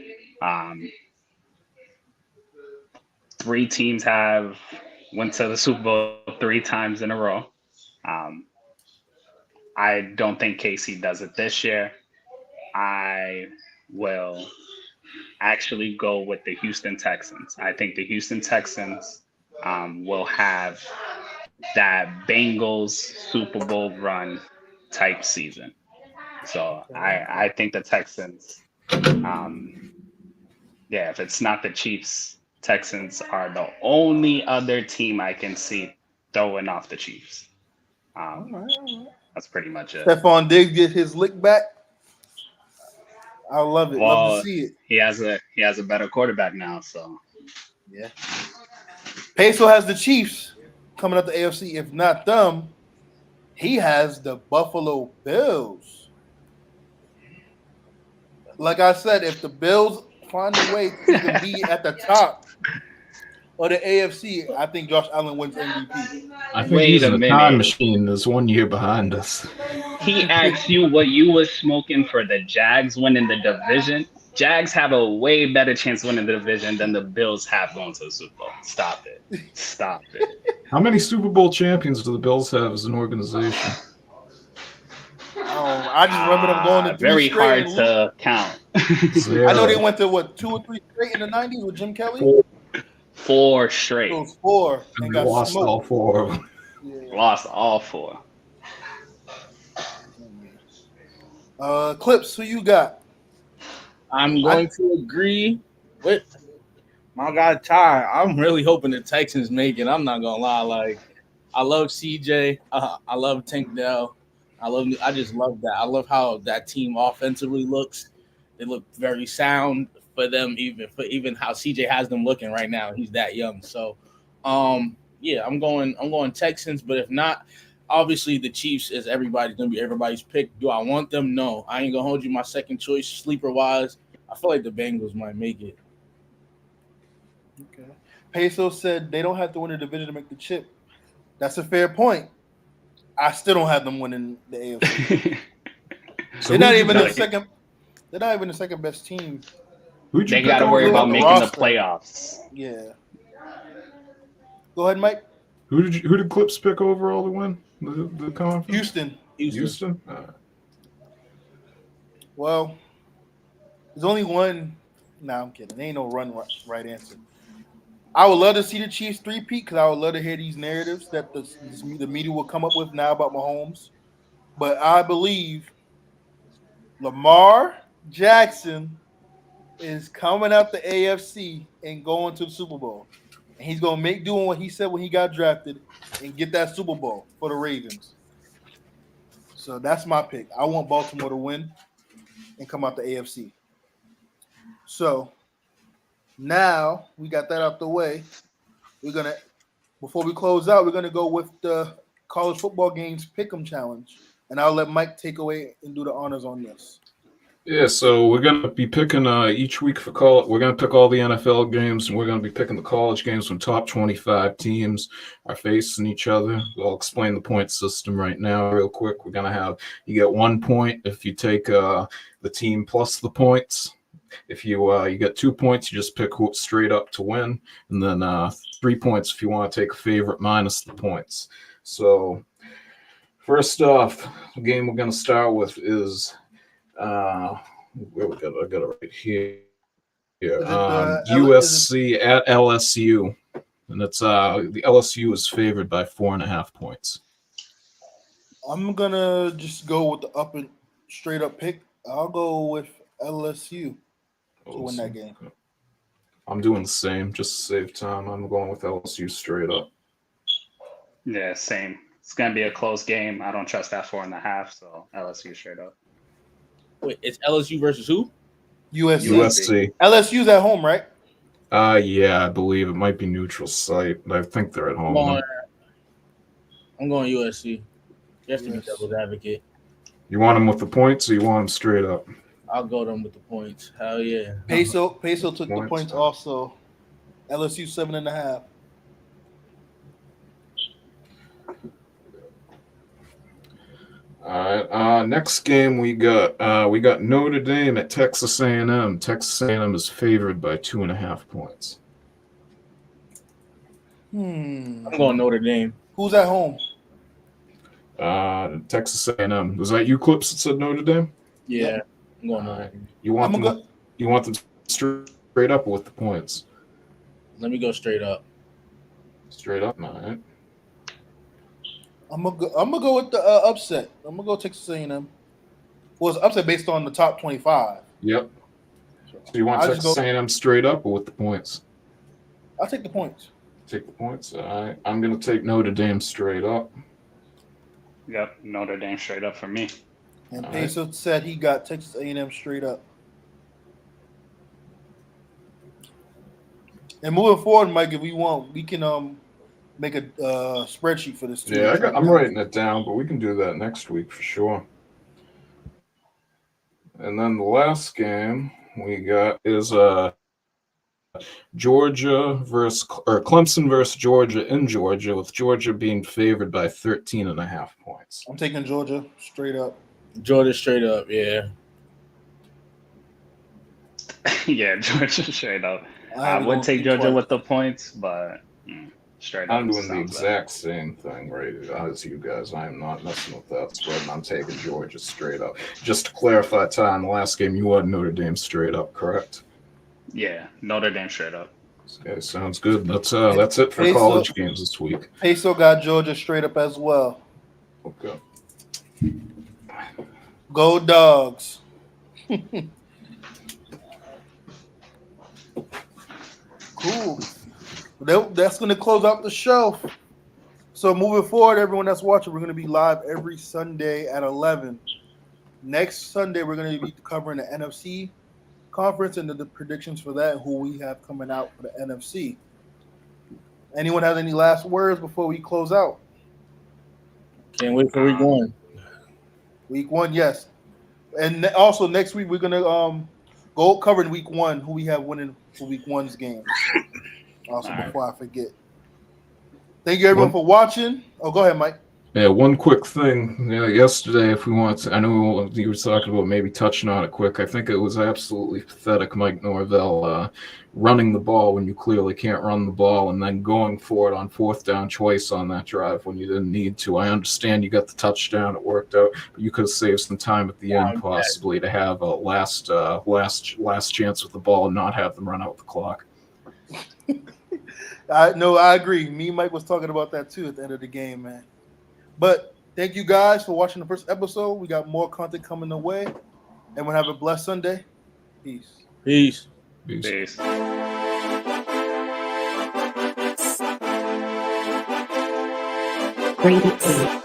3 teams have went to the Super Bowl 3 times in a row. I don't think KC does it this year. I will actually go with the Houston Texans. I think the Houston Texans will have that Bengals Super Bowl run type season. So I think the Texans, if it's not the Chiefs, Texans are the only other team I can see throwing off the Chiefs. All right. That's pretty much it. Stephon Diggs get his lick back. I love it. Well, love to see it. He has a better quarterback now, so yeah. Peso has the Chiefs coming up the AFC. If not them, he has the Buffalo Bills. Like I said, if the Bills find a way to even be at the top, or the AFC, I think Josh Allen wins MVP. I think Wait he's a in a minute. time machine that's 1 year behind us. He asked you what you was smoking for the Jags winning the division. Jags have a way better chance winning the division than the Bills have going to the Super Bowl. Stop it. Stop it. How many Super Bowl champions do the Bills have as an organization? I just remember them going to 3 Very straight hard and lose. to count. Zero. I know they went to what 2 or 3 straight in the '90s with Jim Kelly. Four. 4 straight. Those 4 And and they got lost all smoked. 4 of them. Yeah. Lost all 4. Clips, who you got? I'm going to agree with my guy Ty. I'm really hoping the Texans make it. I'm not gonna lie. Like, I love CJ. I love Tank Dell. I just love that. I love how that team offensively looks. They look very sound for them. Even how CJ has them looking right now. He's that young. So, yeah, I'm going Texans. But if not, obviously the Chiefs is gonna be everybody's pick. Do I want them? No, I ain't gonna hold you. My second choice, sleeper wise, I feel like the Bengals might make it. Okay. Peso said they don't have to win the division to make the chip. That's a fair point. I still don't have them winning the AFC. So They're not who'd you even the pick? second. They're not even the second best team. Who'd you They pick got to worry overall? about the making the roster. playoffs. Yeah. Go ahead, Mike. Who did Clips pick overall to win the conference? Houston. Houston? Well, there's only one. Nah, I'm kidding. There ain't no right answer. I would love to see the Chiefs three-peat because I would love to hear these narratives that the media will come up with now about Mahomes. But I believe Lamar Jackson is coming out the AFC and going to the Super Bowl. And he's going to doing what he said when he got drafted and get that Super Bowl for the Ravens. So that's my pick. I want Baltimore to win and come out the AFC. So now we got that out the way. Before we close out, we're gonna go with the college football games pick'em challenge, and I'll let Mike take away and do the honors on this. Yeah, so we're gonna be picking each week for college. We're gonna pick all the NFL games, and we're gonna be picking the college games when top 25 teams are facing each other. I'll explain the point system right now, real quick. We're gonna have you get 1 point if you take the team plus the points. If you get 2 points, you just pick straight up to win, and then 3 points if you want to take a favorite minus the points. So first off, the game we're going to start with is where we got it? I got it right here. USC at LSU, and it's the LSU is favored by 4.5 points. I'm gonna just go with the up and straight up pick. I'll go with LSU to win that game. I'm doing the same just to save time. I'm going with LSU straight up. Yeah, same. It's going to be a close game. I don't trust that 4.5, so LSU straight up. Wait, it's LSU versus who? USC. LSU's at home, right? Yeah, I believe it might be neutral site, but I think they're at home. I'm going USC. You have to be devil's advocate. You want them with the points, or you want them straight up? I'll go them with the points. Hell yeah. Peso took the points also. LSU 7.5. All right. Next game we got Notre Dame at Texas A&M. Texas A&M is favored by 2.5 points. I'm going Notre Dame. Who's at home? Texas A&M. Was that you, Clips, that said Notre Dame? Yeah. Yep. I'm going Notre Dame. You want them straight up or with the points? Let me go straight up. Straight up, all right. I'm gonna go with the upset. I'm gonna go Texas A&M. Well, it's upset based on the top 25. Yep. So you want Texas A&M straight up or with the points? I'll take the points. Take the points. All right. I'm gonna take Notre Dame straight up. Yep, Notre Dame straight up for me. And Peso said he got Texas A&M straight up. And moving forward, Mike, if we want, we can make a spreadsheet for this too. Yeah, I'm writing it down, but we can do that next week for sure. And then the last game we got is Clemson versus Georgia in Georgia, with Georgia being favored by 13.5 points. I'm taking Georgia straight up. Georgia straight up, yeah. Yeah, Georgia straight up. I haven't would gone take think Georgia twice. with the points, but straight up. I'm doing the sounds better. exact same thing, right, as you guys. I am not messing with that spread, and I'm taking Georgia straight up. Just to clarify, Ty, in the last game, you had Notre Dame straight up, correct? Yeah, Notre Dame straight up. Okay, sounds good. That's it for Peso- college games this week. Peso got Georgia straight up as well. Okay. Go Dogs. Cool. That's going to close out the show. So moving forward, everyone that's watching, we're going to be live every Sunday at 11. Next Sunday, we're going to be covering the NFC conference and the predictions for that and who we have coming out for the NFC. Anyone have any last words before we close out? Can't wait for week one. Week one, yes. And also next week, we're going to go covering week one, who we have winning for week one's game. Also, before I forget. Thank you, everyone, for watching. Oh, go ahead, Mike. Yeah, one quick thing. Yesterday, if we want to, I know you were talking about maybe touching on it quick. I think it was absolutely pathetic, Mike Norvell, running the ball when you clearly can't run the ball, and then going for it on fourth down twice on that drive when you didn't need to. I understand you got the touchdown; it worked out, but you could have saved some time at the end, possibly, to have a last chance with the ball and not have them run out the clock. I agree. Me and Mike was talking about that too at the end of the game, man. But thank you guys for watching the first episode. We got more content coming the way. Everyone have a blessed Sunday. Peace. Peace. Peace. Great.